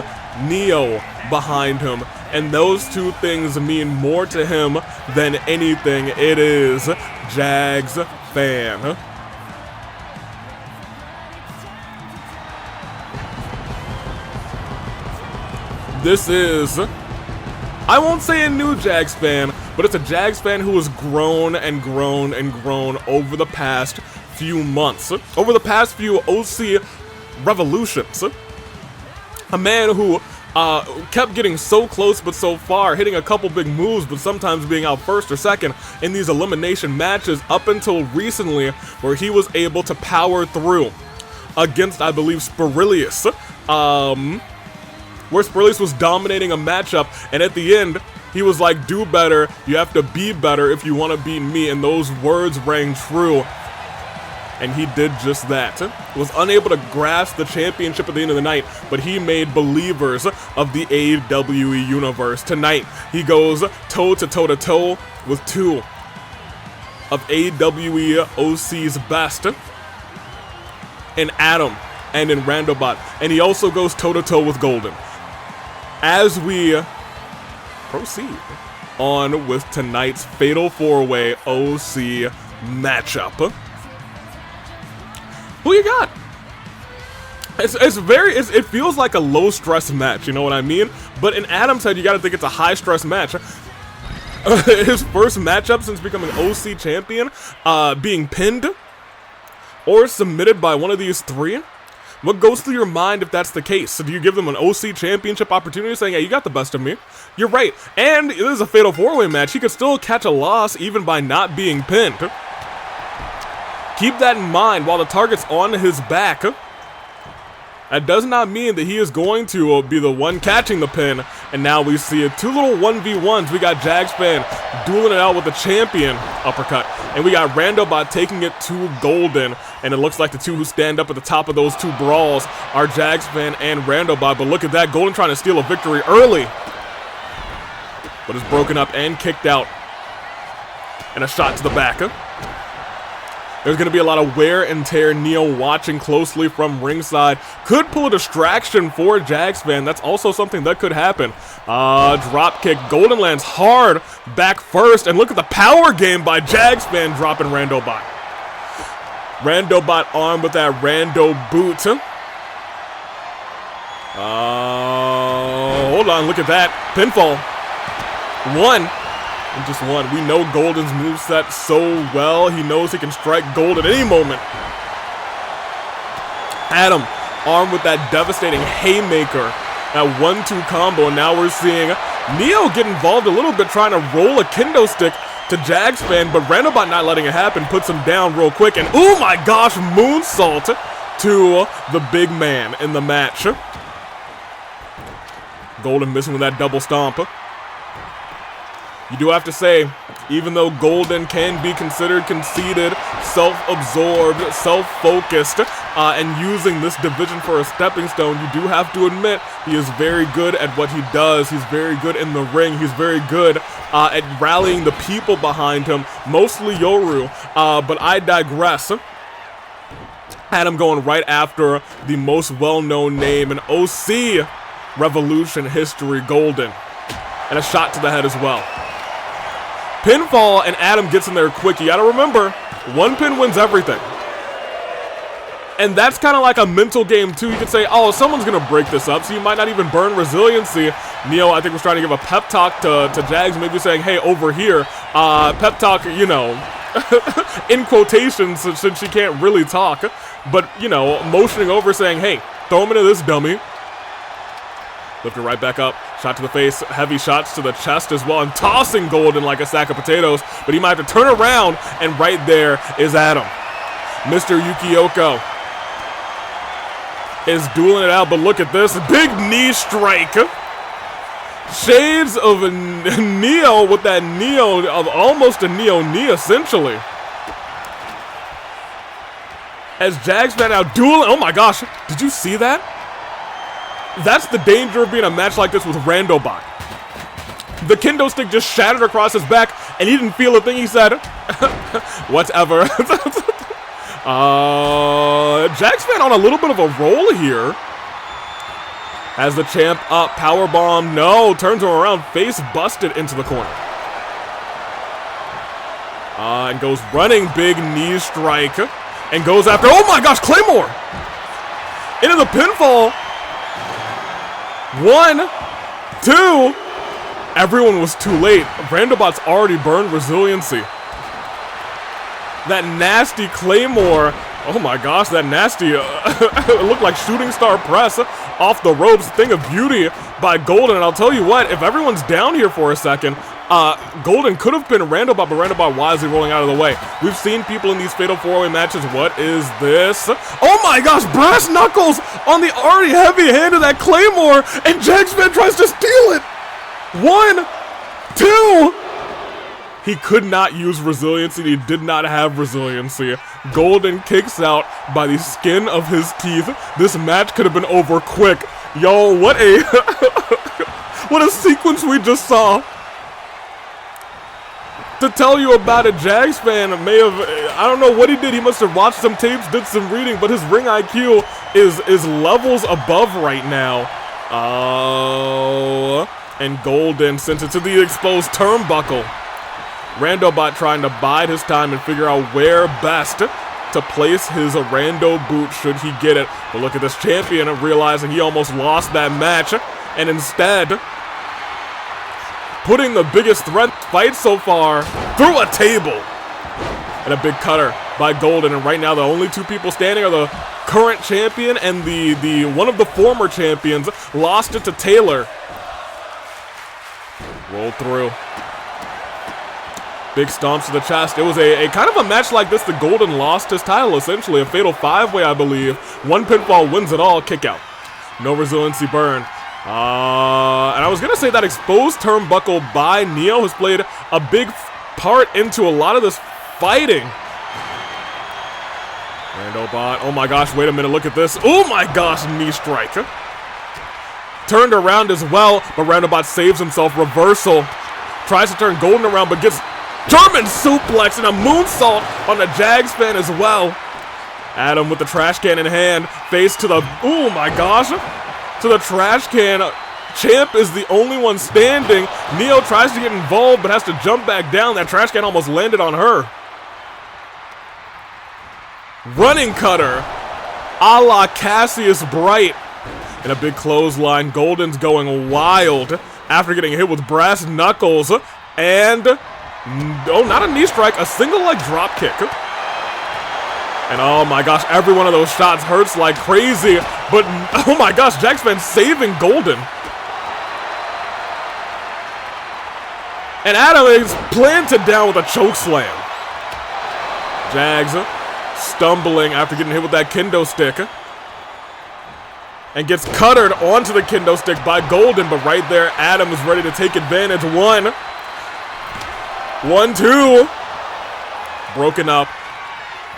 Neo behind him. And those two things mean more to him than anything. It is Jagsfan. This is, I won't say a new Jagsfan, but it's a Jagsfan who has grown and grown and grown over the past few months, over the past few OC revolutions. A man who kept getting so close but so far, hitting a couple big moves but sometimes being out first or second in these elimination matches up until recently, where he was able to power through against, I believe, Spirilius, where Spirilius was dominating a matchup, and at the end he was like, do better, you have to be better if you want to beat me, and those words rang true. And he did just that. Was unable to grasp the championship at the end of the night, but he made believers of the AWE universe. Tonight, he goes toe-to-toe-to-toe with two of AWE OC's best, in Adam and in Rando-Bot. And he also goes toe-to-toe with Golden. As we proceed on with tonight's Fatal 4-Way OC matchup. Who you got? It feels like a low stress match, you know what I mean? But in Adam's head, you gotta think it's a high stress match. His first matchup since becoming OC champion, being pinned or submitted by one of these three. What goes through your mind if that's the case? So do you give them an OC championship opportunity, saying, hey, you got the best of me? You're right. And this is a Fatal 4-Way match. He could still catch a loss even by not being pinned. Keep that in mind while the target's on his back. That does not mean that he is going to be the one catching the pin. And now we see it. Two little 1v1s. We got Jagsfan dueling it out with the champion uppercut. And we got Rando-Bot taking it to Golden. And it looks like the two who stand up at the top of those two brawls are Jagsfan and Rando-Bot. But look at that. Golden trying to steal a victory early. But is broken up and kicked out. And a shot to the back. There's going to be a lot of wear and tear. Neo watching closely from ringside. Could pull a distraction for Jagsfan. That's also something that could happen. Drop kick. Golden lands hard back first. And look at the power game by Jagsfan dropping Rando-Bot. Rando-Bot armed with that Rando boot. Hold on. Look at that. Pinfall. One. And just one. We know Golden's moveset so well. He knows he can strike gold at any moment. Adam, armed with that devastating haymaker. That 1-2 combo. And now we're seeing Neo get involved a little bit, trying to roll a kendo stick to Jagsfan, but Rando-Bot not letting it happen, puts him down real quick. And oh my gosh, moonsault to the big man in the match. Golden missing with that double stomp. You do have to say, even though Golden can be considered conceited, self-absorbed, self-focused, and using this division for a stepping stone, you do have to admit he is very good at what he does. He's very good in the ring. He's very good at rallying the people behind him, mostly Yoru, but I digress. Adam going right after the most well-known name in OC Revolution history, Golden. And a shot to the head as well. Pinfall, and Adam gets in there quick. You gotta remember, one pin wins everything. And that's kind of like a mental game too. You could say, oh, someone's gonna break this up, so you might not even burn resiliency. Neo, I think, was trying to give a pep talk to Jags, maybe saying, hey, over here. Pep talk, you know, in quotations, since she can't really talk. But, you know, motioning over, saying, hey, throw him into this dummy. Lift it right back up. Shot to the face. Heavy shots to the chest as well. And tossing Golden like a sack of potatoes. But he might have to turn around. And right there is Adam. Mr. Yukiyoko is dueling it out. But look at this. Big knee strike. Shades of a Neo with that Neo. Of almost a Neo knee, essentially. As Jagsfan now dueling. Oh my gosh. Did you see that? That's the danger of being a match like this with Rando-Bot. The kendo stick just shattered across his back, and he didn't feel a thing. He said, whatever. Jagsfan on a little bit of a roll here. Has the champ up, powerbomb, no, turns him around, face busted into the corner. And goes running, big knee strike, and goes after, oh my gosh, Claymore! Into the pinfall. 1, 2, everyone was too late. Rando-Bot's already burned resiliency. That nasty Claymore, oh my gosh, that nasty, it looked like shooting star press off the ropes, thing of beauty by Golden. And I'll tell you what, if everyone's down here for a second, Golden could have been Rando-Bot, but Rando-Bot wisely rolling out of the way. We've seen people in these Fatal 4-Way matches. What is this? Oh my gosh, brass knuckles on the already heavy hand of that Claymore, and Jagsfan tries to steal it. 1, 2. He could not use resiliency. He did not have resiliency. Golden kicks out by the skin of his teeth. This match could have been over quick. Yo, what a what a sequence we just saw. To tell you about it, Jagsfan may have, I don't know what he did. He must have watched some tapes, did some reading, but his ring IQ is levels above right now. Oh, and Golden sends it to the exposed turnbuckle. Rando-Bot trying to bide his time and figure out where best to place his Rando boot should he get it. But look at this champion realizing he almost lost that match, and instead putting the biggest threat fight so far through a table. And a big cutter by Golden. And right now the only two people standing are the current champion and the one of the former champions. Lost it to Taylor. Roll through. Big stomps to the chest. It was a kind of a match like this. The Golden lost his title, essentially. A fatal 5-way, I believe. 1 pinfall wins it all. Kick out. No resiliency burn. And I was going to say that exposed turnbuckle by Neo has played a big part into a lot of this fighting. Rando-Bot. Oh my gosh, wait a minute. Look at this. Oh my gosh, knee strike. Turned around as well, but Rando-Bot saves himself. Reversal. Tries to turn Golden around, but gets German suplex and a moonsault on the Jagsfan as well. Adam with the trash can in hand. Face to the, oh my gosh, to the trash can. Champ is the only one standing. Neo tries to get involved, but has to jump back down. That trash can almost landed on her. Running cutter, a la Cassius Bright. And a big clothesline. Golden's going wild after getting hit with brass knuckles. And, oh, not a knee strike, a single leg drop kick. And oh my gosh, every one of those shots hurts like crazy. But, oh my gosh, Jagsfan saving Golden. And Adam is planted down with a choke slam. Jags stumbling after getting hit with that kendo stick. And gets cuttered onto the kendo stick by Golden. But right there, Adam is ready to take advantage. 1, 2. Broken up.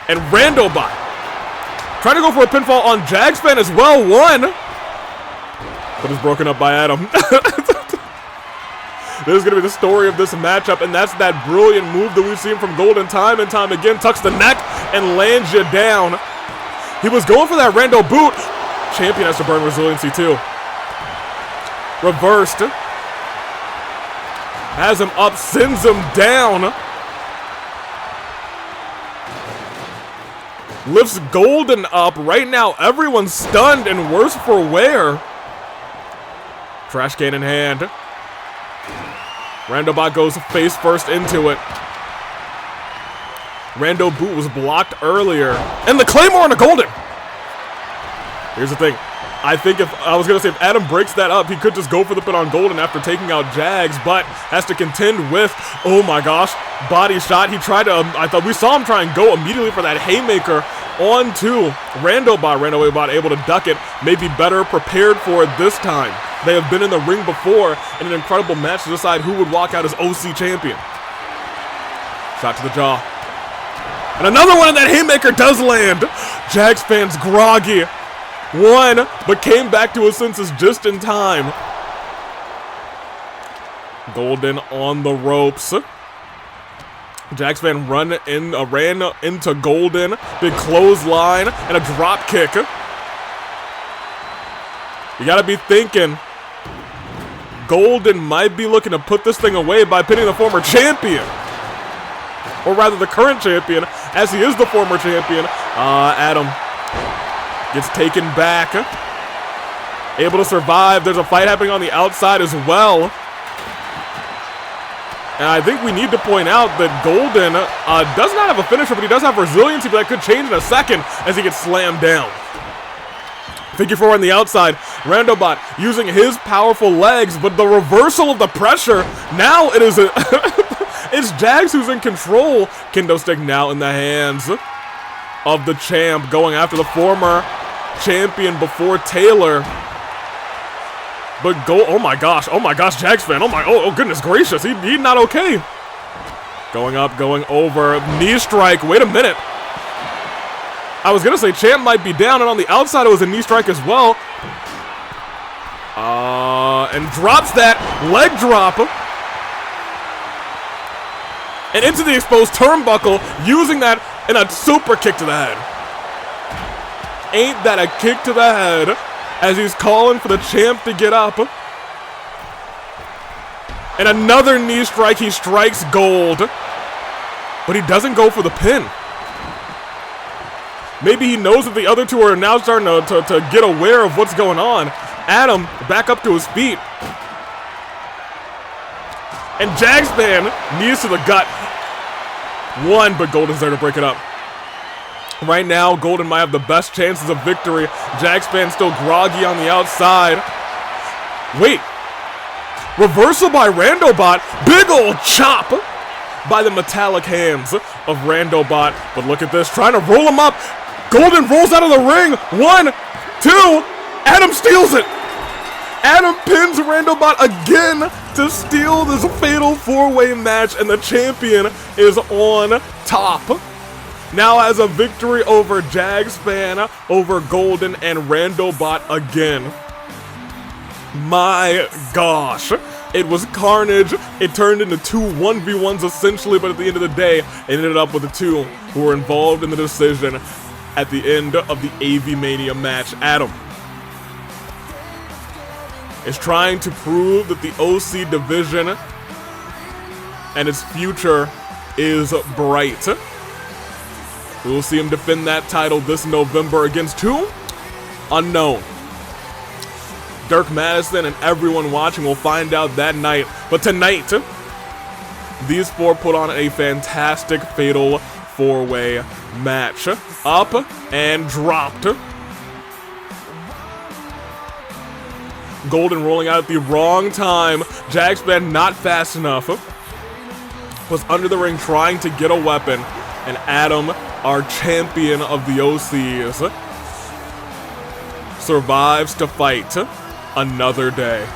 And Rando-Bot trying to go for a pinfall on Jagsfan as well. 1. But it's broken up by Adam. This is going to be the story of this matchup, and that's that brilliant move that we've seen from Golden time and time again. Tucks the neck and lands you down. He was going for that Rando boot. Champion has to burn resiliency too. Reversed. Has him up, sends him down. Lifts Golden up. Right now, everyone's stunned and worse for wear. Trash can in hand. Rando-Bot goes face first into it. Rando boot was blocked earlier. And the Claymore on the Golden. Here's the thing. I think if Adam breaks that up, he could just go for the pin on Golden after taking out Jags, but has to contend with, oh my gosh, body shot. He tried to, I thought we saw him try and go immediately for that haymaker onto Rando-Bot. Rando-Bot able to duck it, maybe better prepared for it this time. They have been in the ring before in an incredible match to decide who would walk out as OC champion. Shot to the jaw. And another one of that haymaker does land. Jagsfan's groggy. 1, but came back to his senses just in time. Golden on the ropes. Jagsfan ran into Golden. Big clothesline and a drop kick. You gotta be thinking Golden might be looking to put this thing away by pinning the former champion. Or rather the current champion, as he is the former champion. Adam gets taken back. Able to survive. There's a fight happening on the outside as well. And I think we need to point out that Golden does not have a finisher, but he does have resiliency, but that could change in a second as he gets slammed down. Figure four on the outside. Rando-Bot using his powerful legs, but the reversal of the pressure. Now it is it's Jags who's in control. Kendo stick now in the hands of the champ, going after the former champion before Taylor. But oh my gosh, Jagsfan, oh goodness gracious, he not okay. Going up, going over, knee strike, wait a minute. I was gonna say champ might be down, and on the outside it was a knee strike as well. And drops that, leg drop. And into the exposed turnbuckle, using that in a super kick to the head. Ain't that a kick to the head? As he's calling for the champ to get up. And another knee strike, he strikes Gold. But he doesn't go for the pin. Maybe he knows that the other two are now starting to get aware of what's going on. Adam back up to his feet. And Jagsfan knees to the gut. One, but Golden's there to break it up. Right now, Golden might have the best chances of victory. Jagsfan still groggy on the outside. Wait. Reversal by Rando-Bot. Big ol' chop by the metallic hands of Rando-Bot. But look at this, trying to roll him up. Golden rolls out of the ring. 1, 2. Adam steals it. Adam pins Rando-Bot again to steal this fatal four-way match, and the champion is on top. Now has a victory over Jagsfan, over Golden, and Rando-Bot again. My gosh. It was carnage. It turned into two 1v1s essentially, but at the end of the day, it ended up with the two who were involved in the decision at the end of the AV Mania match. Adam is trying to prove that the OC division and its future is bright. We will see him defend that title this November against who? Unknown. Dirk Madison and everyone watching will find out that night. But tonight, these four put on a fantastic fatal four-way match. Up and dropped. Golden rolling out at the wrong time. Jagsfan not fast enough. Was under the ring trying to get a weapon. And Adam, our champion of the OCs, survives to fight another day.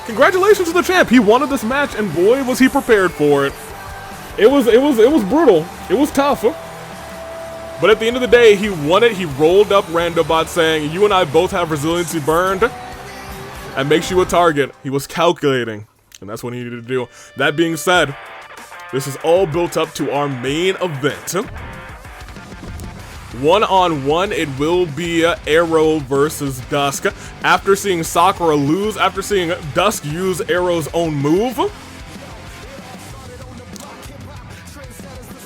Congratulations to the champ. He wanted this match, and boy, was he prepared for it. It was brutal. It was tough. But at the end of the day, he won it. He rolled up Rando-Bot saying, "You and I both have resiliency burned. That makes you a target." He was calculating, and that's what he needed to do. That being said, this is all built up to our main event. One-on-one, it will be Arrow versus Dusk. After seeing Sakura lose, after seeing Dusk use Arrow's own move,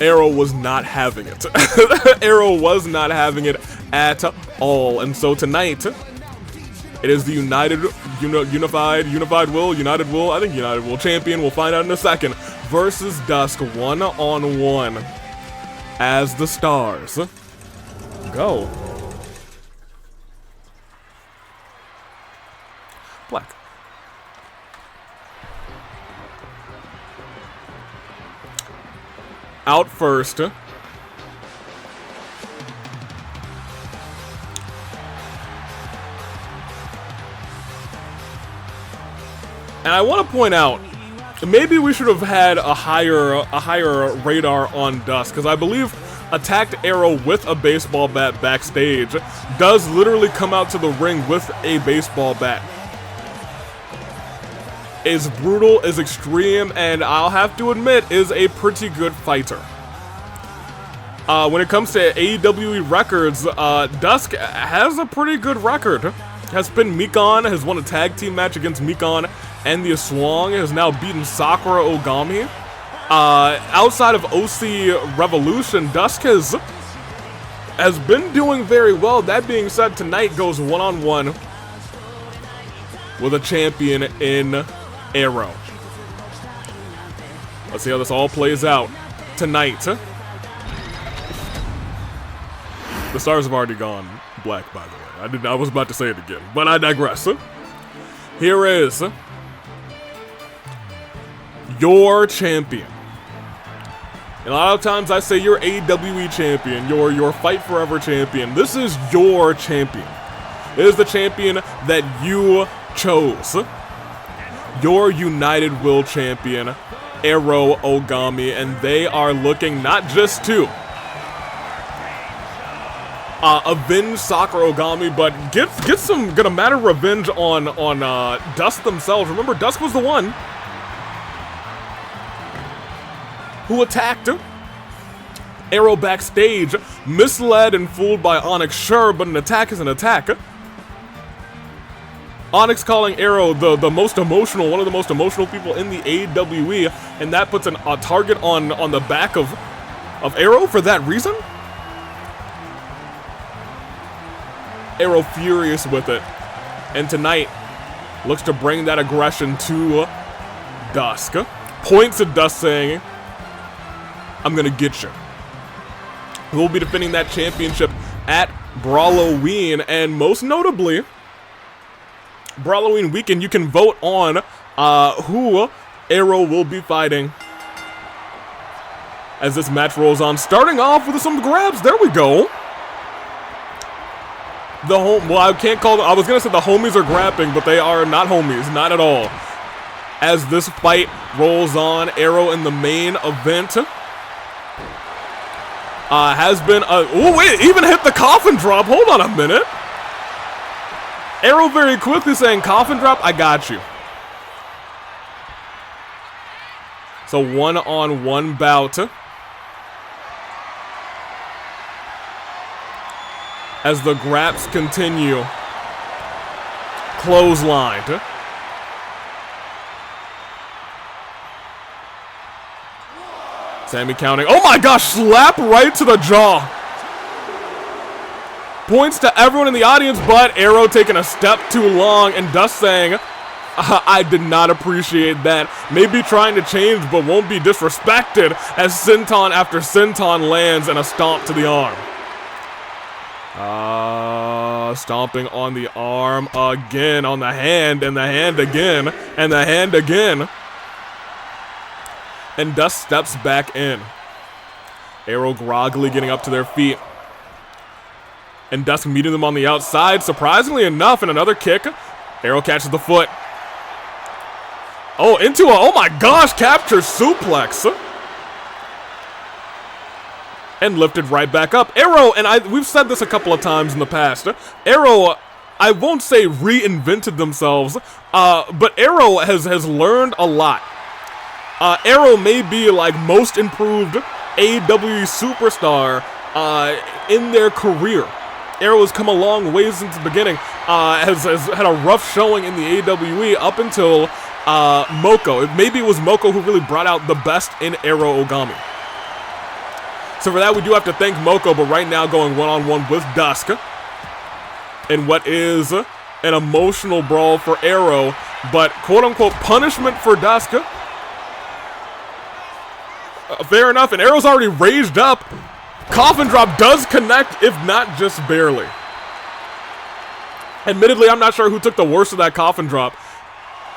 Arrow was not having it. Arrow was not having it at all. And so tonight, it is the United Will champion, we'll find out in a second, versus Dusk one-on-one as the stars go. Black. Out first. And I want to point out, maybe we should have had a higher radar on Dusk, because I believe attacked Arrow with a baseball bat backstage, does literally come out to the ring with a baseball bat. Is brutal, is extreme, and I'll have to admit, is a pretty good fighter. When it comes to AEW records, Dusk has a pretty good record. Has been Mikon, has won a tag team match against Mikon and the Aswang, has now beaten Sakura Ogami. Outside of OC Revolution, Dusk has been doing very well. That being said, tonight goes one-on-one with a champion in Arrow. Let's see how this all plays out tonight. The stars have already gone black, by the way. I was about to say it again, but I digress. Here is your champion. And a lot of times I say your AWE champion, your Fight Forever champion. This is your champion. It is the champion that you chose. Your United Will champion, Arrow Ogami, and they are looking not just to avenge Sakura Ogami, but get some good amount of revenge on Dusk themselves. Remember, Dusk was the one who attacked Arrow backstage, misled and fooled by Onyx, sure, but an attack is an attack. Onyx calling Arrow the most emotional, one of the most emotional people in the AWE, and that puts a target on the back of Arrow for that reason? Arrow furious with it, and tonight looks to bring that aggression to Dusk. Points at Dusk saying, I'm gonna get you. We'll be defending that championship at Brawloween, and most notably, Brawloween weekend, you can vote on who Arrow will be fighting as this match rolls on. Starting off with some grabs. There we go. Well, I can't call them. I was gonna say the homies are grabbing, but they are not homies, not at all. As this fight rolls on, Arrow in the main event has been. Oh wait, even hit the coffin drop. Hold on a minute. Arrow very quickly saying, coffin drop, I got you. So one-on-one bout. As the graps continue. Clotheslined. Sammy counting. Oh my gosh, slap right to the jaw. Points to everyone in the audience, but Arrow taking a step too long, and Dusk saying, I did not appreciate that. Maybe trying to change, but won't be disrespected, as Senton after Senton lands and a stomp to the arm. Stomping on the arm again, on the hand, and the hand again, and the hand again. And Dusk steps back in. Arrow groggily getting up to their feet. And Dusk meeting them on the outside. Surprisingly enough, and another kick. Arrow catches the foot. Oh, into a, oh my gosh, captures suplex. And lifted right back up. Arrow, and we've said this a couple of times in the past. Arrow, I won't say reinvented themselves, but Arrow has learned a lot. Arrow may be like most improved AEW superstar in their career. Arrow has come a long ways since the beginning, has had a rough showing in the AWE up until Moko. Maybe it was Moko who really brought out the best in Arrow Ogami. So for that, we do have to thank Moko, but right now going one-on-one with Dusk in what is an emotional brawl for Arrow, but quote-unquote punishment for Dusk. Fair enough, and Arrow's already raised up. Coffin drop does connect, if not just barely. Admittedly, I'm not sure who took the worst of that coffin drop.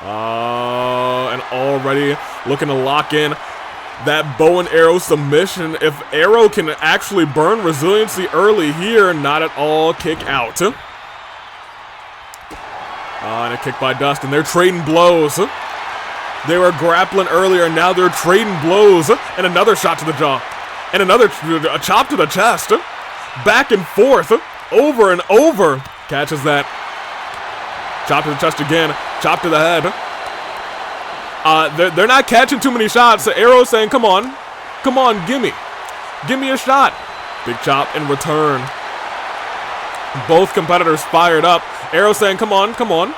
And already looking to lock in that bow and arrow submission. If Arrow can actually burn resiliency early here, not at all kick out. And a kick by Dusk, and they're trading blows. They were grappling earlier, now they're trading blows. And another shot to the jaw. And another chop to the chest. Back and forth. Over and over. Catches that. Chop to the chest again. Chop to the head. They're not catching too many shots. So Arrow's saying, come on. Come on, gimme. Gimme a shot. Big chop in return. Both competitors fired up. Arrow saying, come on, come on.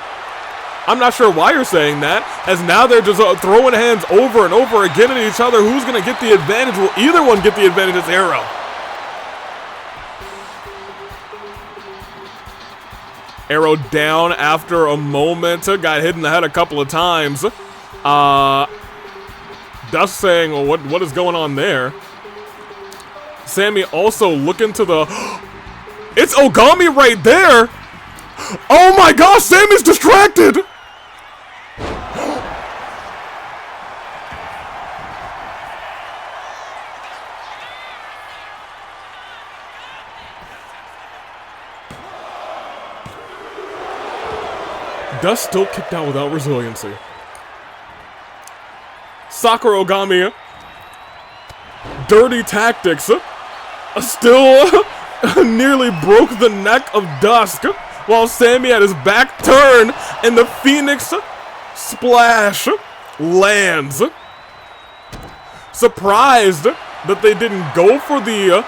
I'm not sure why you're saying that, as now they're just throwing hands over and over again at each other. Who's going to get the advantage? Will either one get the advantage? It's Arrow. Arrow down after a moment. Got hit in the head a couple of times. Dusk saying, well, what is going on there? Sammy also looking to the... It's Ogami right there! Oh my gosh, Sammy's distracted! Dusk still kicked out without resiliency. Sakura Ogami, dirty tactics, still nearly broke the neck of Dusk, while Sammy had his back turned, and the Phoenix splash lands. Surprised that they didn't go for the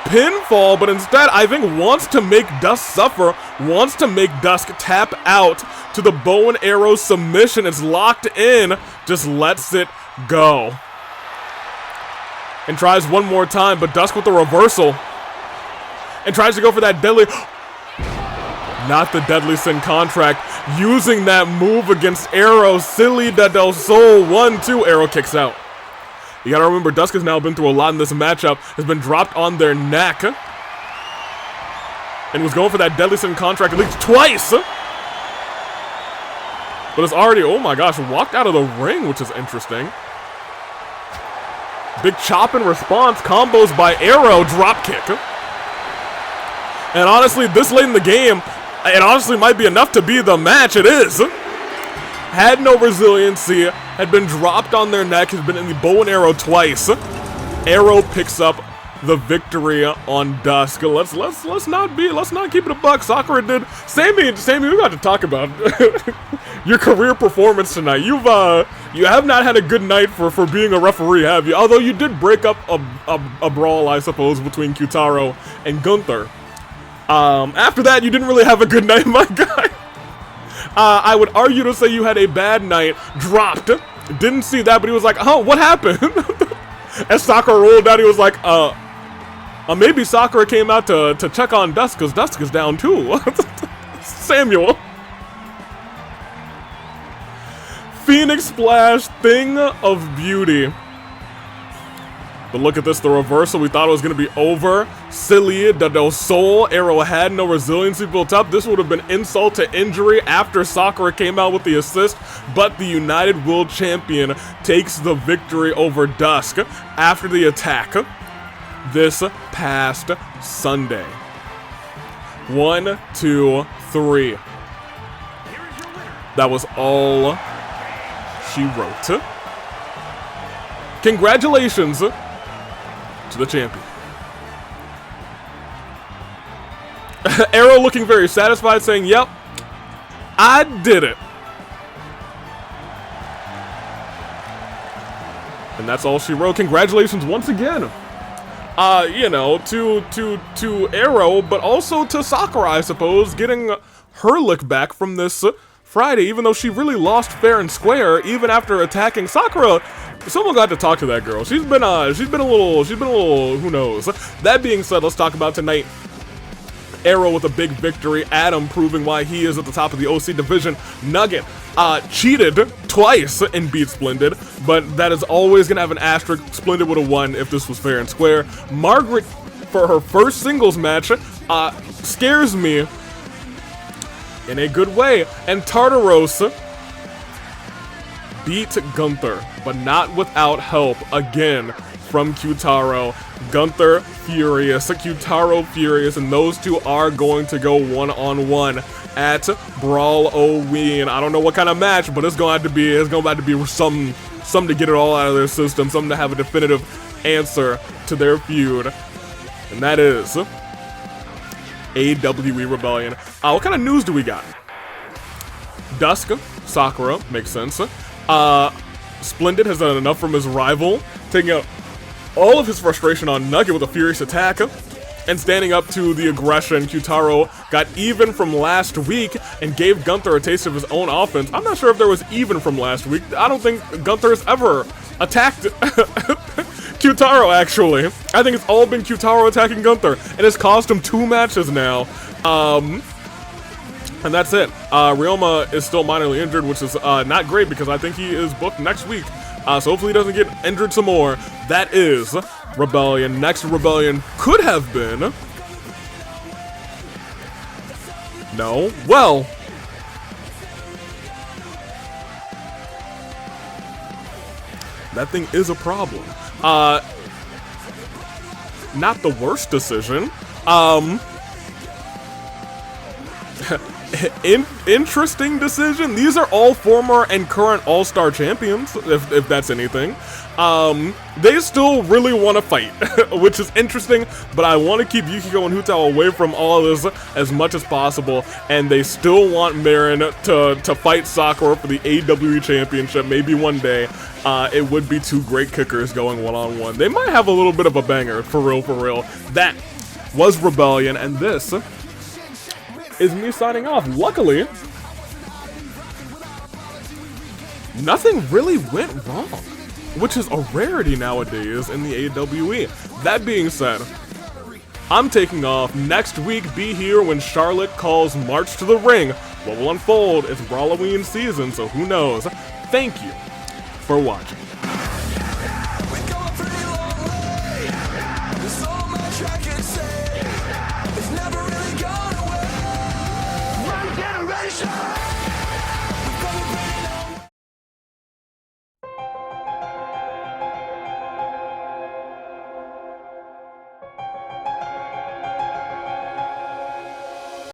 pinfall, but instead I think wants to make Dusk suffer, wants to make Dusk tap out to the bow and arrow submission. It's locked in, just lets it go. And tries one more time, but Dusk with the reversal. And tries to go for that deadly... Not the Deadly Sin contract. Using that move against Arrow. Silly del Sol. 1-2. Arrow kicks out. You gotta remember, Dusk has now been through a lot in this matchup. Has been dropped on their neck. And was going for that Deadly Sin contract at least twice. But it's already, oh my gosh, walked out of the ring, which is interesting. Big chop in response. Combos by Arrow. Drop kick. And honestly, this late in the game, it honestly might be enough to be the match. It is. Had no resiliency, had been dropped on their neck, has been in the bow and arrow twice. Arrow picks up the victory on Dusk. Let's not keep it a buck. Sakura did. Sammy, we got to talk about your career performance tonight. You have not had a good night for being a referee, have you? Although you did break up a brawl, I suppose, between Kyutaro and Gunther. After that, you didn't really have a good night, my guy. I would argue to say you had a bad night. Dropped. Didn't see that, but he was like, oh, what happened? As Sakura rolled down, he was like, maybe Sakura came out to check on Dusk, because Dusk is down too. Samuel. Phoenix Splash, thing of beauty. But look at this, the reversal. We thought it was going to be over. Silly del Sol. Arrow had no resiliency built up. This would have been insult to injury after Sakura came out with the assist. But the United World Champion takes the victory over Dusk after the attack this past Sunday. 1, 2, 3. That was all she wrote. Congratulations to the champion. Arrow looking very satisfied, saying, yep, I did it. And that's all she wrote. Congratulations once again. You know, to Arrow, but also to Sakura, I suppose, getting her lick back from this Friday, even though she really lost fair and square, even after attacking Sakura. Someone got to talk to that girl. She's been a little, who knows. That being said, let's talk about tonight. Arrow with a big victory. Adam proving why he is at the top of the OC division. Nugget cheated twice and beat Splendid, but that is always gonna have an asterisk. Splendid would have won if this was fair and square. Margaret, for her first singles match, scares me in a good way. And Tartaros beat Gunther, but not without help again from Kyutaro. Gunther furious, Kyutaro furious, and those two are going to go one-on-one at Brawl-O-Ween. I don't know what kind of match, but it's going to have to be something to get it all out of their system, something to have a definitive answer to their feud, and that is AWE Rebellion. What kind of news do we got? Dusk, Sakura, makes sense. Splendid has done enough from his rival, taking out all of his frustration on Nugget with a furious attack, and standing up to the aggression. Kyutaro got even from last week and gave Gunther a taste of his own offense. I'm not sure if there was even from last week. I don't think Gunther's ever attacked Kyutaro, actually. I think it's all been Kyutaro attacking Gunther, and it's cost him 2 matches now. And that's it. Ryoma is still minorly injured, which is not great because I think he is booked next week. So hopefully he doesn't get injured some more. That is Rebellion. Next Rebellion could have been... No. Well... That thing is a problem. Not the worst decision. Interesting decision. These are all former and current All-Star champions, if that's anything. They still really want to fight, which is interesting, but I want to keep Yukiyoko and Hutao away from all of this as much as possible, and they still want Marin to fight Sakura for the AWE Championship, maybe one day. It would be 2 great kickers going one-on-one. They might have a little bit of a banger, for real, for real. That was Rebellion, and this is me signing off. Luckily, nothing really went wrong, which is a rarity nowadays in the AWE. That being said, I'm taking off. Next week, be here when Charlotte calls March to the Ring. What will unfold is Brawloween season, so who knows. Thank you for watching. Generation!